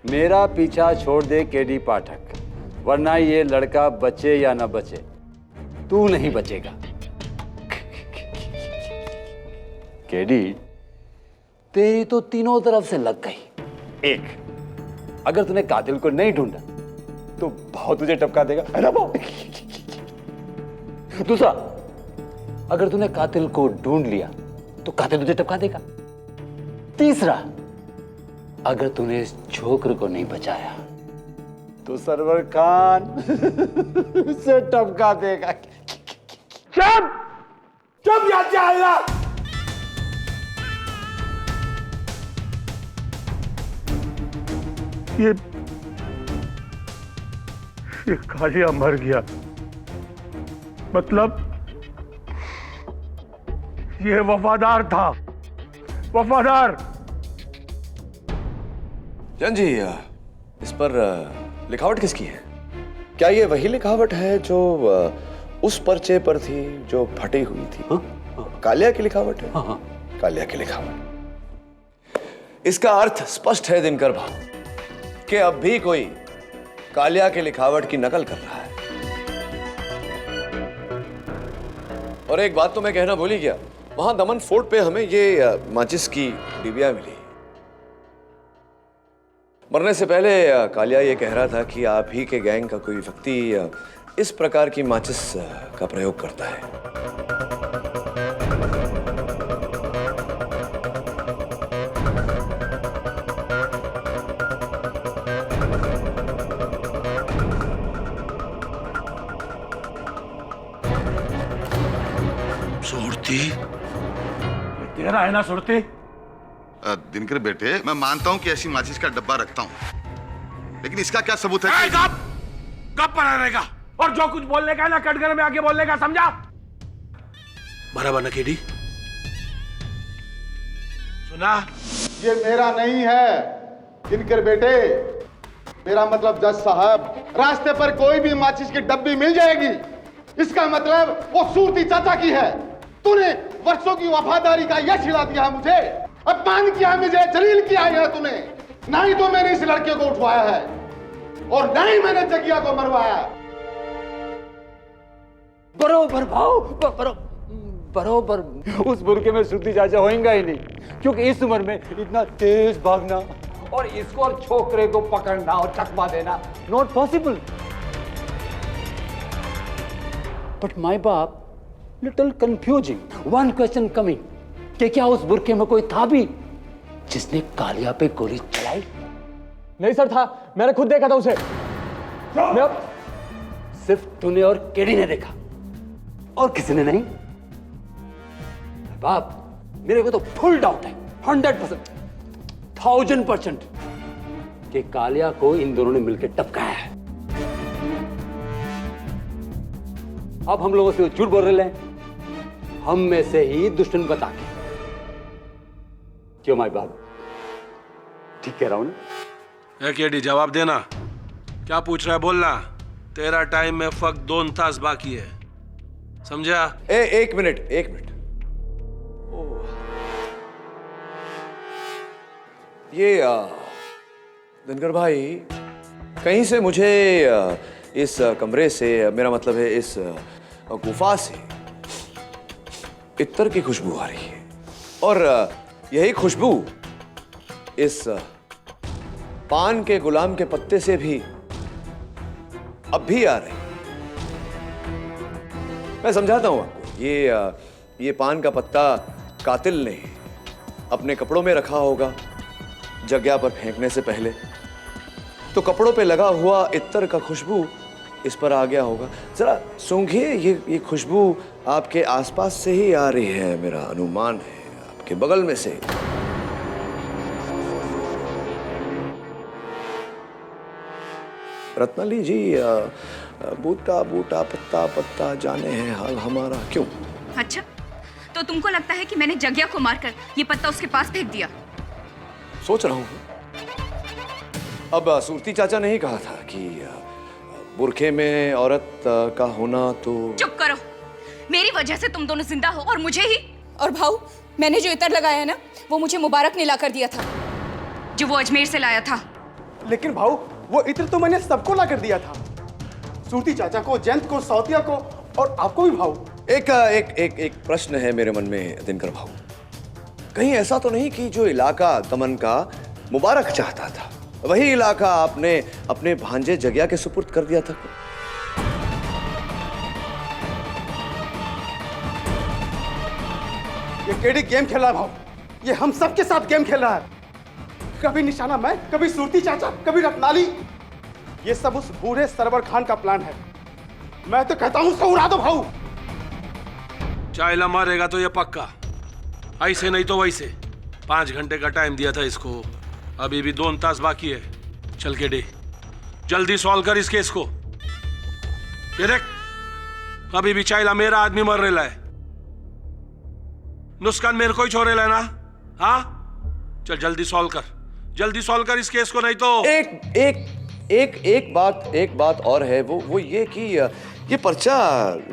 मेरा पीछा छोड़ दे केडी पाठक, वरना ये लड़का बचे या ना बचे, तू नहीं बचेगा। केडी, तेरी तो तीनों तरफ से लग गई। एक, अगर तूने कातिल को नहीं ढूंढा तो भाव तुझे टपका देगा, है ना भाव? दूसरा, अगर तूने कातिल को ढूंढ लिया तो कातिल तुझे टपका देगा। तीसरा, अगर तूने इस छोकर को नहीं बचाया तो सरवर खान उसे टपका देगा। चुप चुप याद जाएगा। ये कालिया मर गया, मतलब ये वफादार था, वफादार। जान जी, इस पर लिखावट किसकी है? क्या ये वही लिखावट है जो उस पर्चे पर थी जो फटी हुई थी? कालिया की लिखावट है? हाँ। कालिया की लिखावट। इसका अर्थ स्पष्ट है दिनकर भाऊ कि अब भी कोई कालिया की लिखावट की नकल कर रहा है। और एक बात तो मैं कहना भूल ही गया, वहां दमन फोर्ट पे हमें ये माचिस की डिबिया मिली। मरने से पहले कालिया ये कह रहा था कि आप ही के गैंग का कोई व्यक्ति इस प्रकार की माचिस का प्रयोग करता है। सुरती तेरा है ना सुरती? दिनकर बेटे, मैं मानता हूं कि ऐसी माचिस का डब्बा रखता हूं, लेकिन इसका क्या सबूत है? कब पर रहेगा? और जो कुछ बोलने का है ना कटघरे में आके बोलने का, समझा? बराबर ना केडी? सुना? ये मेरा नहीं है दिनकर बेटे, मेरा मतलब जज साहब, रास्ते पर कोई भी माचिस की डब्बी मिल जाएगी, इसका मतलब वो सूरती चाचा की है। तूने वर्षों की वफादारी का यश खिला दिया है मुझे, अपमान किया मुझे, जलील किया है तूने। ना ही तो मैंने इस लड़के को उठवाया है और ना ही मैंने जगिया को मरवाया। बरोबर भाव, बरोबर उस बुरके में श्रुति चाचा होएगा ही नहीं, क्योंकि इस उम्र में इतना तेज भागना और इसको और छोकरे को पकड़ना और चकमा देना नॉट पॉसिबल। बट माय बाप, little confusing, one question coming, कि क्या उस बुरके में कोई था भी जिसने कालिया पे गोली चलाई? नहीं सर, था, मैंने खुद देखा था उसे। सिर्फ तूने और केडी ने देखा और किसी ने नहीं? बाप, मेरे को तो फुल डाउट है, 100%, 1000% कि कालिया को इन दोनों ने मिलकर टपकाया है। अब हम लोगों से झूठ बोल रहे हैं, हम में से ही दुश्मन बता के। क्यों माय बाप, ठीक कह रहा हूं ना? केडी, जवाब देना। क्या पूछ रहा है बोलना। तेरा टाइम में फक्त 2 तास बाकी है, समझा? एक मिनट। ये दिनकर भाई, कहीं से मुझे इस कमरे से, मेरा मतलब है इस गुफा से इत्तर की खुशबू आ रही है, और यही खुशबू इस पान के गुलाम के पत्ते से भी अब भी आ रही। मैं समझाता हूं आपको, ये पान का पत्ता कातिल ने अपने कपड़ों में रखा होगा जगह पर फेंकने से पहले, तो कपड़ों पे लगा हुआ इत्तर का खुशबू इस पर आ गया होगा। जरा सूंघिए, ये खुशबू आपके आसपास से ही आ रही है, मेरा अनुमान है, आपके बगल में से। रत्नाली जी, बूटा बूटा पत्ता पत्ता जाने हैं हाल हमारा, क्यों? अच्छा, तो तुमको लगता है कि मैंने जगिया को मारकर ये पत्ता उसके पास फेंक दिया? सोच रहा हूं। अब सूरती चाचा ने ही कहा था कि बुरखे में औरत का होना तो। चुप करो, मेरी वजह से तुम दोनों जिंदा हो और मुझे ही। और भाऊ, मैंने जो इतर लगाया है ना, वो मुझे मुबारक ने ला कर दिया था, जो वो अजमेर से लाया था। लेकिन भाऊ वो इत्र तो मैंने सबको ला कर दिया था, सूटी चाचा को, जयंत को, सौतिया को और आपको भी भाऊ। एक एक एक एक प्रश्न है मेरे मन में दिनकर भाऊ, कहीं ऐसा तो नहीं कि जो इलाका दमन का मुबारक चाहता था वही इलाका आपने अपने भांजे जगिया के सुपुर्द कर दिया था? ये केडी गेम खेल रहा है भाऊ, ये हम सबके साथ गेम खेल रहा है। कभी निशाना मैं, कभी सूरती चाचा, कभी रत्नाली। ये सब उस बूढ़े सरवर खान का प्लान है। मैं तो कहता हूं उसको उड़ा दो भाऊ। चाइला मारेगा तो ये पक्का, ऐसे नहीं तो वैसे। 5 घंटे का टाइम दिया था इसको, अभी भी 2 तास बाकी है। चल के डे जल्दी सॉल्व कर इस केस को। ये देख, अभी भी चाइला मेरा आदमी मर रहा है, नुस्कान मेरे को ही छोड़े लेना। हाँ चल जल्दी सॉल्व कर, जल्दी सॉल्व कर इस केस को, नहीं तो एक बात और है, वो ये कि ये पर्चा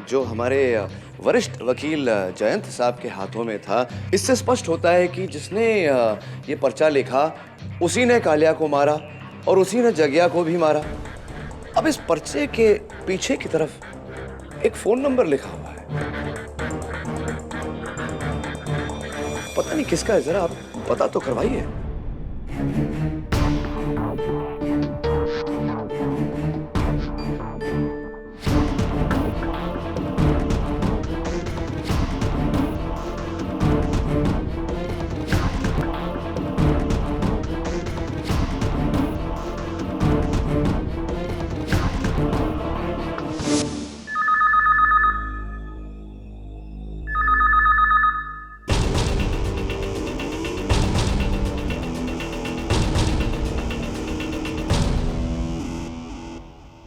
जो हमारे वरिष्ठ वकील जयंत साहब के हाथों में था, इससे स्पष्ट होता है कि जिसने ये पर्चा लिखा उसी ने कालिया को मारा और उसी ने जगिया को भी मारा। अब इस पर्चे के पीछे की तरफ एक फोन नंबर लिखा हुआ है, पता नहीं किसका है, जरा आप पता तो करवाइए।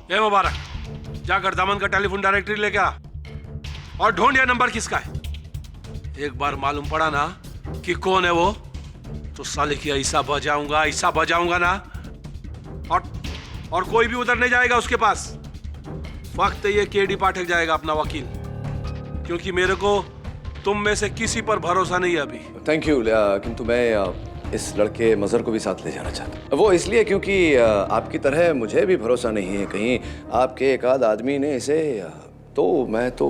ए मुबारक, जाकर दमन का टेलीफोन डायरेक्टरी लेके आ और ढूंढ ये नंबर किसका है। एक बार मालूम पड़ा ना कि कौन है वो, तो साले की ऐसा बजाऊंगा ना, और कोई भी उधर नहीं जाएगा उसके पास। वक्त ये केडी पाठक जाएगा अपना वकील, क्योंकि मेरे को तुम में से किसी पर भरोसा नहीं है अभी। थैंक यू, किंतु मैं इस लड़के मजहर को भी साथ ले जाना चाहता हूँ। वो इसलिए क्योंकि आपकी तरह मुझे भी भरोसा नहीं है कहीं आपके एक आध आदमी ने इसे, तो मैं तो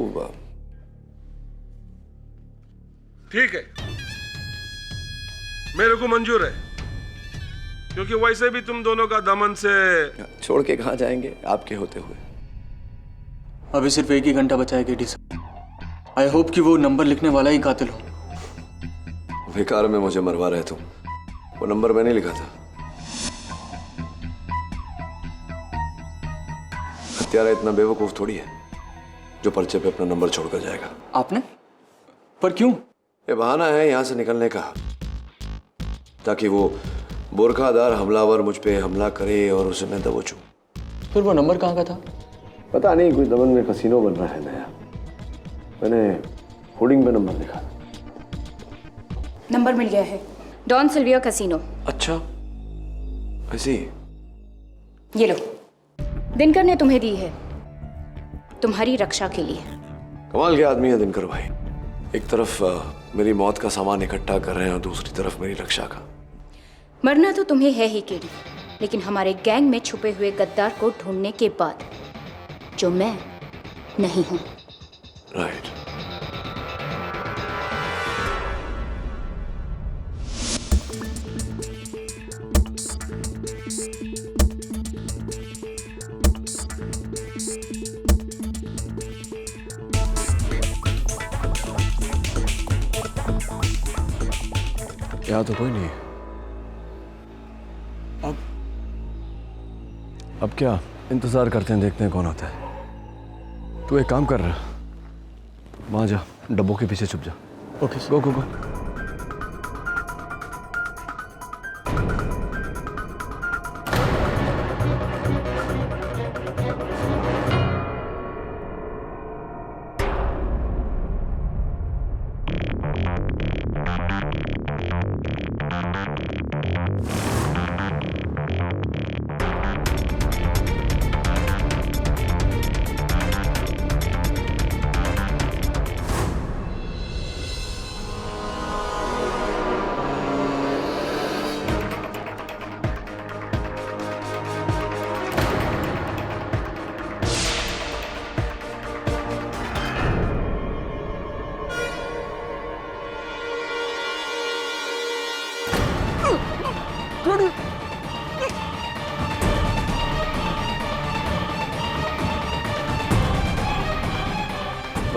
ठीक है, मेरे को मंजूर है, क्योंकि वैसे भी तुम दोनों का दमन से छोड़ के कहाँ जाएंगे आपके होते हुए। अभी सिर्फ 1 ही घंटा बचा है केडी साहब। आई होप कि वो नंबर लिखने वाला ही कातिल हो। बेकार में मुझे मरवा रहे तुम, वो नंबर मैंने लिखा था। हत्यारा इतना बेवकूफ थोड़ी है जो पर्चे पे अपना नंबर छोड़कर जाएगा। आपने? पर क्यों? ये बहाना है यहां से निकलने का, ताकि वो बोरखादार हमलावर मुझ पे हमला करे और उसे मैं दबोचूं। फिर वो नंबर कहाँ का था? पता नहीं, कोई दमन में कसीनो बन रहा है नया, मैंने होर्डिंग पे नंबर लिखा। नंबर मिल गया है, डॉन सिल्विया कसिनो। अच्छा, ऐसी? ये लो, दिनकर ने तुम्हें दी है तुम्हारी रक्षा के लिए। कमाल के आदमी है दिनकर भाई, एक तरफ मेरी मौत का सामान इकट्ठा कर रहे हैं और दूसरी तरफ मेरी रक्षा का। मरना तो तुम्हें है ही केडी, लेकिन हमारे गैंग में छुपे हुए गद्दार को ढूंढने के बाद, जो मैं नहीं हूं। राइट। यहाँ तो कोई नहीं है। अब क्या इंतजार करते हैं, देखते हैं कौन आता है। तू एक काम कर रहा, वहां जा, डब्बों के पीछे छुप जा। ओके गो गो गो।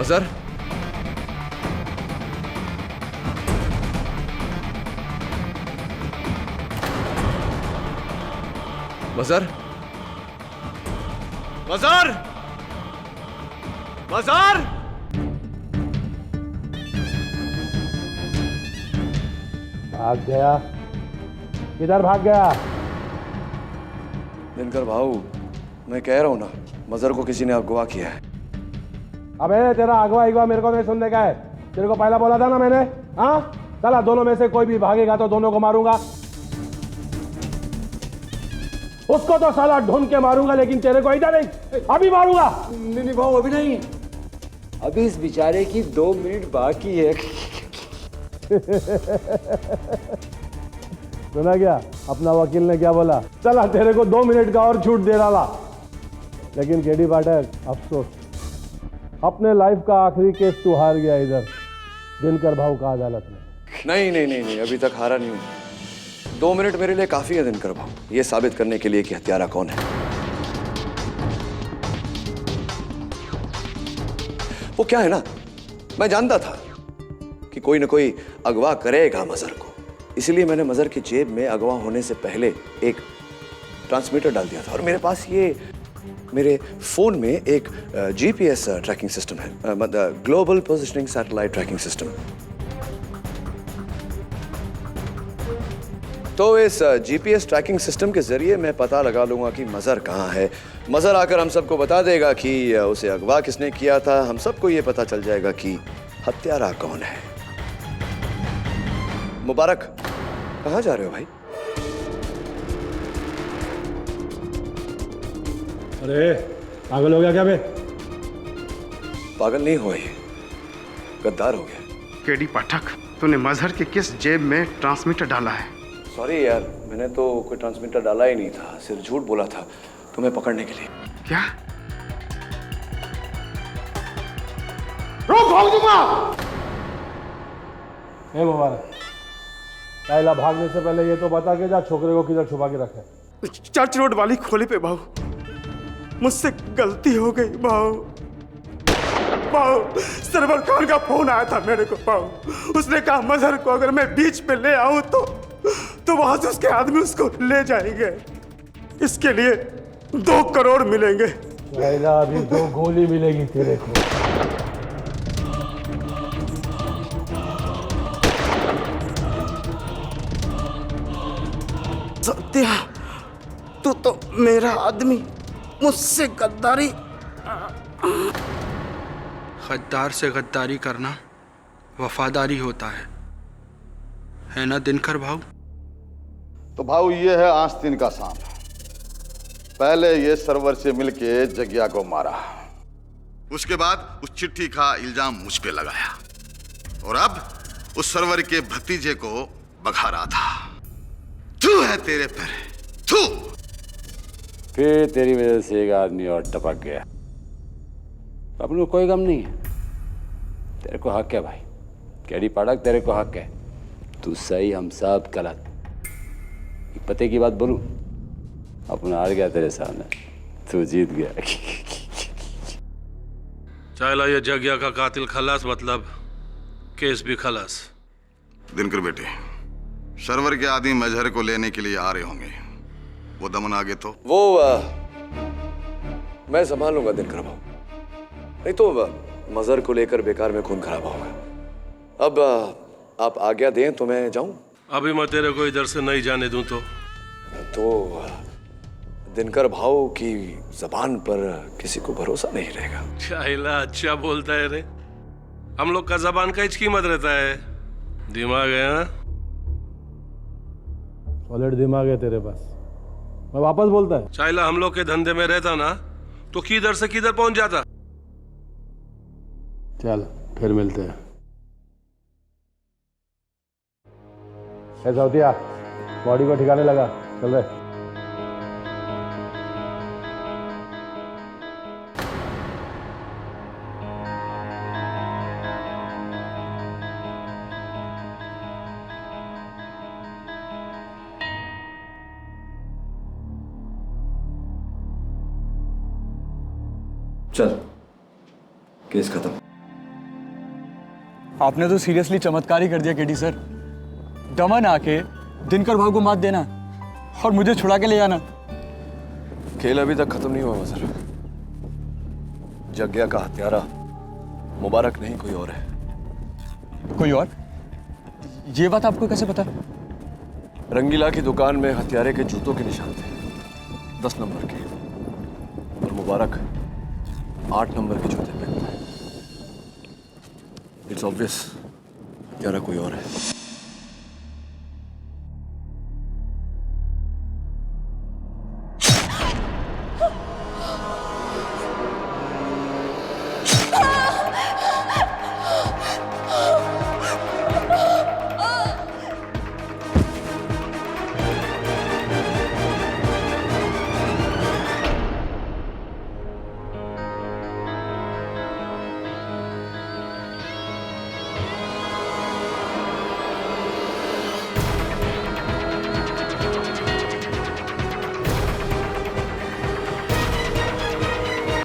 मजहर, मजहर, मजहर, मजहर। भाग गया? किधर भाग गया? दिनकर भाऊ, मैं कह रहा हूं ना, मजहर को किसी ने अगवा किया है। अबे तेरा अगवा मेरे को नहीं सुनने का है। तेरे को पहला बोला था ना मैंने। हाँ, चला दोनों में से कोई भी भागेगा तो दोनों को मारूंगा। उसको तो साला ढूंढ के मारूंगा, लेकिन तेरे को इधर नहीं, अभी मारूंगा। नहीं भाऊ, अभी नहीं, अभी इस बेचारे की 2 मिनट बाकी है। सुना क्या अपना वकील ने क्या बोला? चला तेरे को 2 मिनट का और छूट दे रहा, लेकिन केडी पाठक अफसोस, अपने लाइफ का आखिरी केस तू हार गया इधर दिनकर भाऊ का अदालत में। नहीं, अभी तक हारा नहीं हूं। 2 मिनट मेरे लिए काफी है दिनकर भाऊ, ये साबित करने के लिए कि हत्यारा कौन है। वो क्या है ना, मैं जानता था कि कोई ना कोई अगवा करेगा मजहर को, इसलिए मैंने मजहर की जेब में अगवा होने से पहले एक ट्रांसमीटर डाल दिया था। और मेरे पास ये मेरे फोन में एक जीपीएस ट्रैकिंग सिस्टम है, global positioning satellite tracking system. तो इस जीपीएस ट्रैकिंग सिस्टम के जरिए मैं पता लगा लूंगा कि मजहर कहाँ है। मजहर आकर हम सबको बता देगा कि उसे अगवा किसने किया था। हम सबको ये पता चल जाएगा कि हत्यारा कौन है। मुबारक, कहाँ जा रहे हो भाई? अरे पागल हो गया क्या बे? पागल नहीं हुआ, ये गद्दार हो गया। केडी पाठक, तूने मजहर के किस जेब में ट्रांसमीटर डाला है? सॉरी यार, मैंने तो कोई ट्रांसमीटर डाला ही नहीं था, सिर्फ झूठ बोला था तुम्हें पकड़ने के लिए। क्या? रोक, भाग दूंगा। हे मुबारक, पहला भागने से पहले ये तो बता के जा छोकरे को किधर छुपा के रखे। चर्च रोड वाली खोली पे भाऊ, मुझसे गलती हो गई भाऊ। सरवर खान का फोन आया था मेरे को भाऊ। उसने कहा मजहर को अगर मैं बीच पे ले आऊं तो वहां से उसके आदमी उसको ले जाएंगे। इसके लिए 2 करोड़ मिलेंगे। अभी 2 गोली मिलेगी तेरे को। सत्या, तू तो मेरा आदमी, मुझसे गद्दारी। गद्दार से गद्दारी करना वफादारी होता है ना दिनकर भाऊ? तो भाऊ ये है आस्तीन का सांप। पहले ये सरवर से मिलके जगिया को मारा, उसके बाद उस चिट्ठी का इल्जाम मुझ पे लगाया, और अब उस सरवर के भतीजे को भगा रहा था। तू है तेरे पर, तू। फिर तेरी वजह से एक आदमी और टपक गया। अपने को कोई गम नहीं है, तेरे को हक है भाई। केडी पाठक, तेरे को हक है। तू सही, हम सब गलत। एक पते की बात बोलूं, अपना हार गया तेरे सामने, तू जीत गया। चाइला ये जगिया का कातिल खलास, मतलब केस भी खलास। दिनकर बेटे, सरवर के आदमी मजहर को लेने के लिए आ रहे होंगे। वो दमन आगे तो वो मैं संभाल लूंगा दिनकर भाऊ, नहीं तो मजहर को लेकर बेकार में खून खराब होगा। अब आप आज्ञा दें तो मैं जाऊं? अभी मैं तेरे को इधर से नहीं जाने दूं तो दिनकर भाऊ की जबान पर किसी को भरोसा नहीं रहेगा। चाइला अच्छा बोलता है रे। हम लोग का जबान का हिच कीमत रहता है, दिमाग है ना? सॉलिड दिमाग है तेरे पास। मैं वापस बोलता है, चाइला हम लोग के धंधे में रहता ना तो किधर से किधर पहुंच जाता। चल फिर मिलते हैं। ऐसा होती है, बॉडी को ठिकाने लगा, चल रहे। चल, केस खत्म। आपने तो सीरियसली चमत्कार ही कर दिया केडी सर। दमन आके दिनकर भाव को मात देना और मुझे छुड़ा के ले जाना। खेल अभी तक खत्म नहीं हुआ मजर। जग्या का हत्यारा मुबारक नहीं कोई और है। कोई और? ये बात आपको कैसे पता? रंगीला की दुकान में हत्यारे के जूतों के निशान थे, 10 नंबर के, और मुबारक 8 नंबर के जूते पहनता है। इट्स ऑब्वियस हत्यारा कोई और है।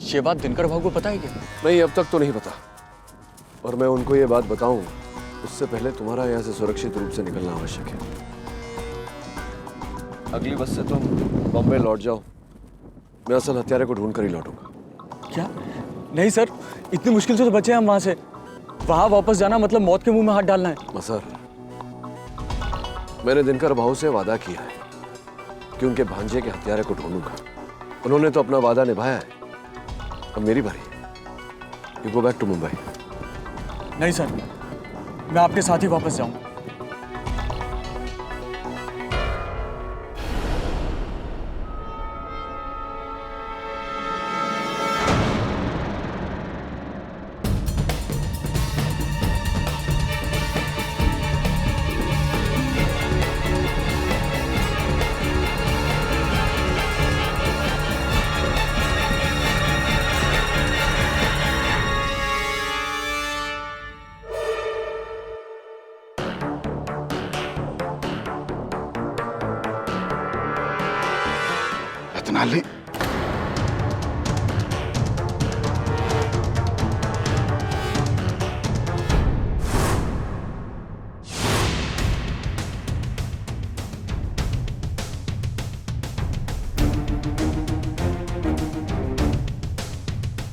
ये बात दिनकर भाव को पता है क्या? नहीं, अब तक तो नहीं पता। और मैं उनको ये बात बताऊं उससे पहले तुम्हारा यहाँ से सुरक्षित रूप से निकलना आवश्यक है। अगली बस से तुम बॉम्बे लौट जाओ। मैं असल हत्यारे को ढूंढ कर ही लौटूंगा। क्या? नहीं सर, इतनी मुश्किल से तो बचे हम वहां से। वहां वापस जाना मतलब मौत के मुंह में हाथ डालना है। मसर, मैंने दिनकर भाव से वादा किया है कि उनके भांजे के हत्यारे को ढूंढूंगा। उन्होंने तो अपना वादा निभाया है। अब मेरी बारी। You go back to Mumbai. नहीं सर, मैं आपके साथ ही वापस जाऊं। रत्नाली,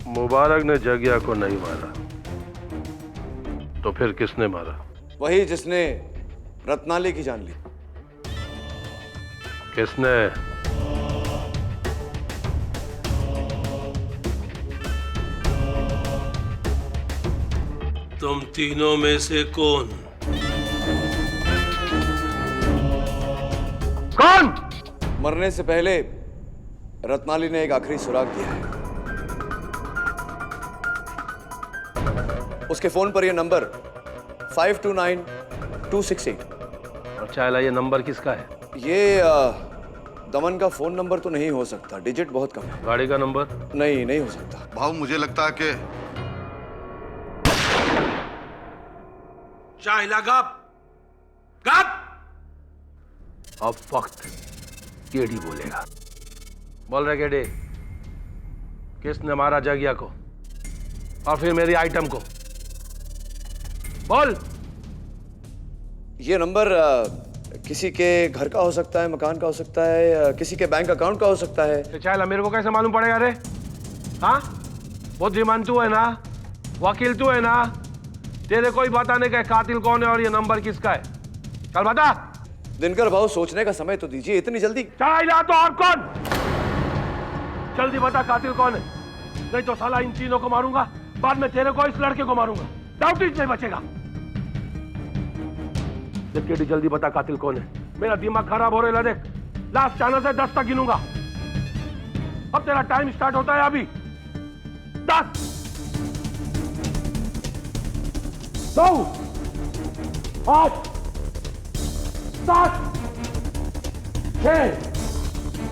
मुबारक ने जगिया को नहीं मारा तो फिर किसने मारा? वही जिसने रत्नाली की जान ली। किसने? तुम तीनों में से कौन? कौन? मरने से पहले रत्नाली ने एक आखिरी सुराग दिया है। उसके फोन पर यह नंबर 529268। अच्छा, ये नंबर किसका है? ये दमन का फोन नंबर तो नहीं हो सकता, डिजिट बहुत कम है। गाड़ी का नंबर? नहीं हो सकता। भाव मुझे लगता है कि शाहिला गप गप। अब वक्त केडी बोलेगा। बोल रहे केडी, किसने मारा जगिया को और फिर मेरी आइटम को? बोल। ये नंबर किसी के घर का हो सकता है, मकान का हो सकता है, किसी के बैंक अकाउंट का हो सकता है। चाहे मेरे को कैसे मालूम पड़ेगा रे? हाँ, बुद्धिमान तू है ना, वकील तू है ना, तेरे कोई बताने का कातिल कौन है और ये नंबर किसका है? चल बता। दिनकर भाव, सोचने का समय तो दीजिए, इतनी जल्दी? चाहे तो और कौन? जल्दी बता कातिल कौन है, नहीं तो साला इन तीनों को मारूंगा, बाद में तेरे को इस लड़के को मारूंगा, डाउट ही नहीं बचेगा। केडी जल्दी बता कातिल कौन है, मेरा दिमाग खराब हो रहा है। देख, लास्ट चांस से 10 तक गिनूंगा। अब तेरा टाइम स्टार्ट होता है अभी। 10 9 8 7 6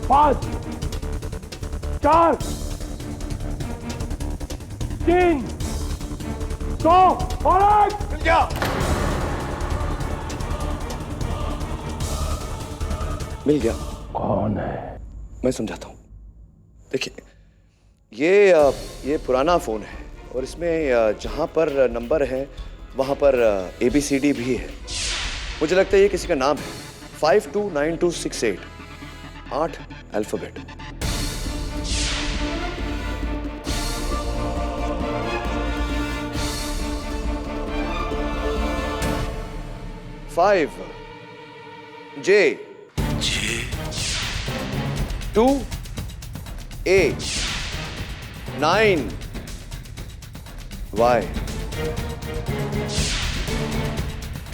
5 4 3 2 और 1। मिल गया। मिल गया। कौन है? मैं समझाता हूँ। देखिए, ये पुराना फोन है और इसमें जहाँ पर नंबर है वहां पर ABCD भी है। मुझे लगता है ये किसी का नाम है। 529268, 8 alphabet. Five J 2 A 9 Y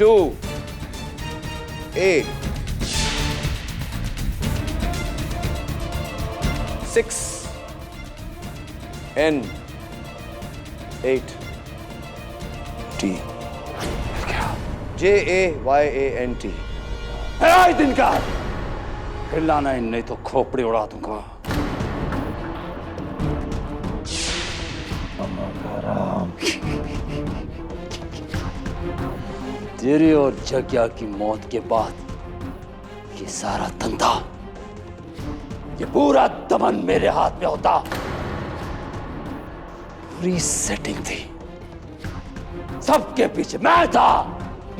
2 A 6 N 8 T JAYANT। है दिन का हिलाना ही नहीं तो खोपड़ी उड़ा दूंगा। तेरी और जग्या की मौत के बाद ये सारा धंधा, ये पूरा दमन मेरे हाथ में होता। पूरी सेटिंग थी, सबके पीछे मैं था।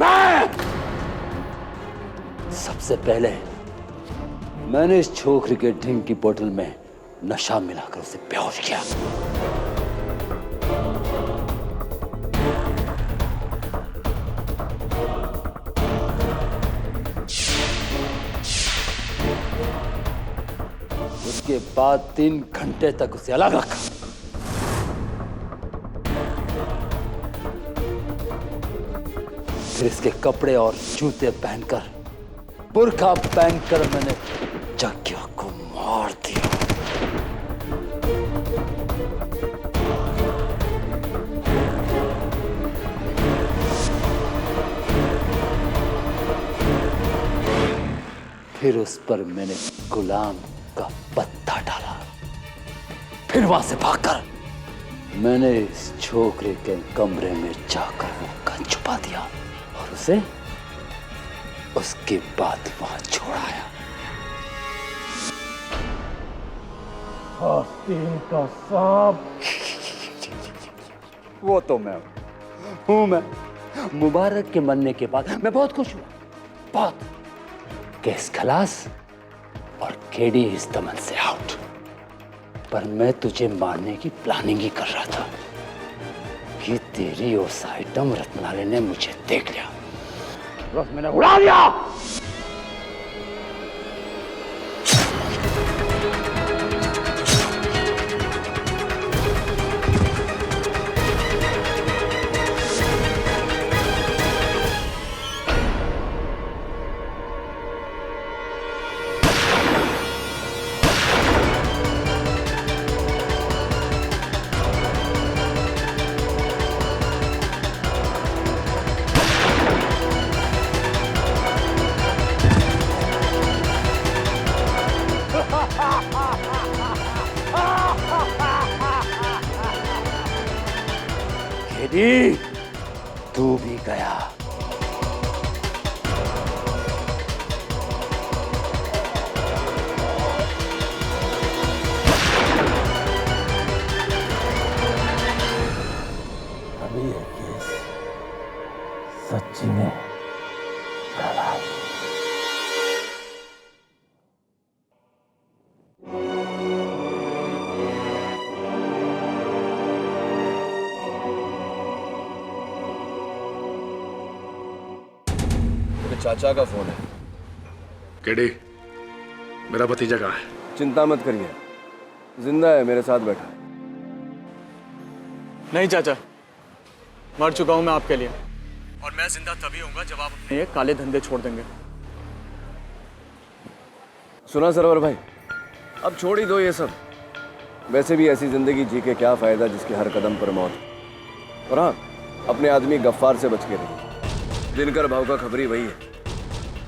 मैं सबसे पहले मैंने इस छोकरी के ड्रिंक की बोतल में नशा मिलाकर उसे बेहोश किया। उसके बाद 3 घंटे तक उसे अलग रखा। फिर इसके कपड़े और जूते पहनकर, बुर्का पहनकर मैंने जग्या को मार दिया। फिर उस पर मैंने गुलाम का पत्ता डाला। फिर वहां से भागकर मैंने इस छोकरे के कमरे में जाकर वो गन छुपा दिया और उसे उसके बाद वहां छोड़ाया। आस्तीन का सांप वो तो मैं हूं। मैं मुबारक के मरने के बाद मैं बहुत खुश हुआ, बहुत। केस खलास और केडी इस दमन से आउट। पर मैं तुझे मारने की प्लानिंग ही कर रहा था कि तेरी उस आइटम रत्नाले ने मुझे देख लिया, बस मैंने उड़ा दिया। केडी, तू भी गया। अभी ये केस सच्ची में खराब। चाचा का फोन है। केडी, मेरा भतीजा कहाँ है? चिंता मत करिए, जिंदा है, मेरे साथ बैठा है। नहीं चाचा, मर चुका हूं मैं आपके लिए, और मैं जिंदा तभी होऊंगा जब आप अपने ये काले धंधे छोड़ देंगे। सुना सरवर भाई, अब छोड़ ही दो ये सब। वैसे भी ऐसी जिंदगी जी के क्या फायदा जिसके हर कदम पर मौत। और हाँ, अपने आदमी गफ्फार से बच के रहिए। दिनकर भाव का खबरी वही है।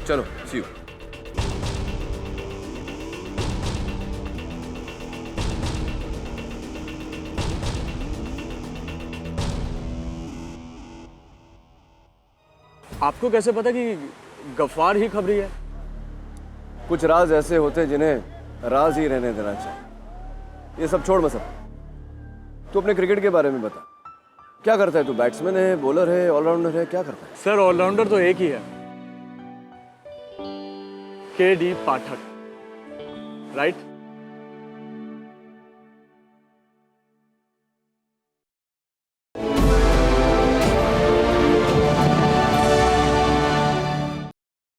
चलो, सी यू। आपको कैसे पता कि गफ्फार ही खबरी है? कुछ राज ऐसे होते हैं जिन्हें राज ही रहने देना चाहिए। ये सब छोड़ मत। तू अपने क्रिकेट के बारे में बता। क्या करता है तू? बैट्समैन है, बॉलर है, ऑलराउंडर है, क्या करता है? सर ऑलराउंडर तो एक ही है, KD पाठक, राइट?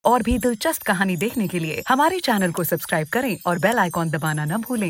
और भी दिलचस्प कहानी देखने के लिए हमारे चैनल को सब्सक्राइब करें और बेल आइकॉन दबाना न भूलें।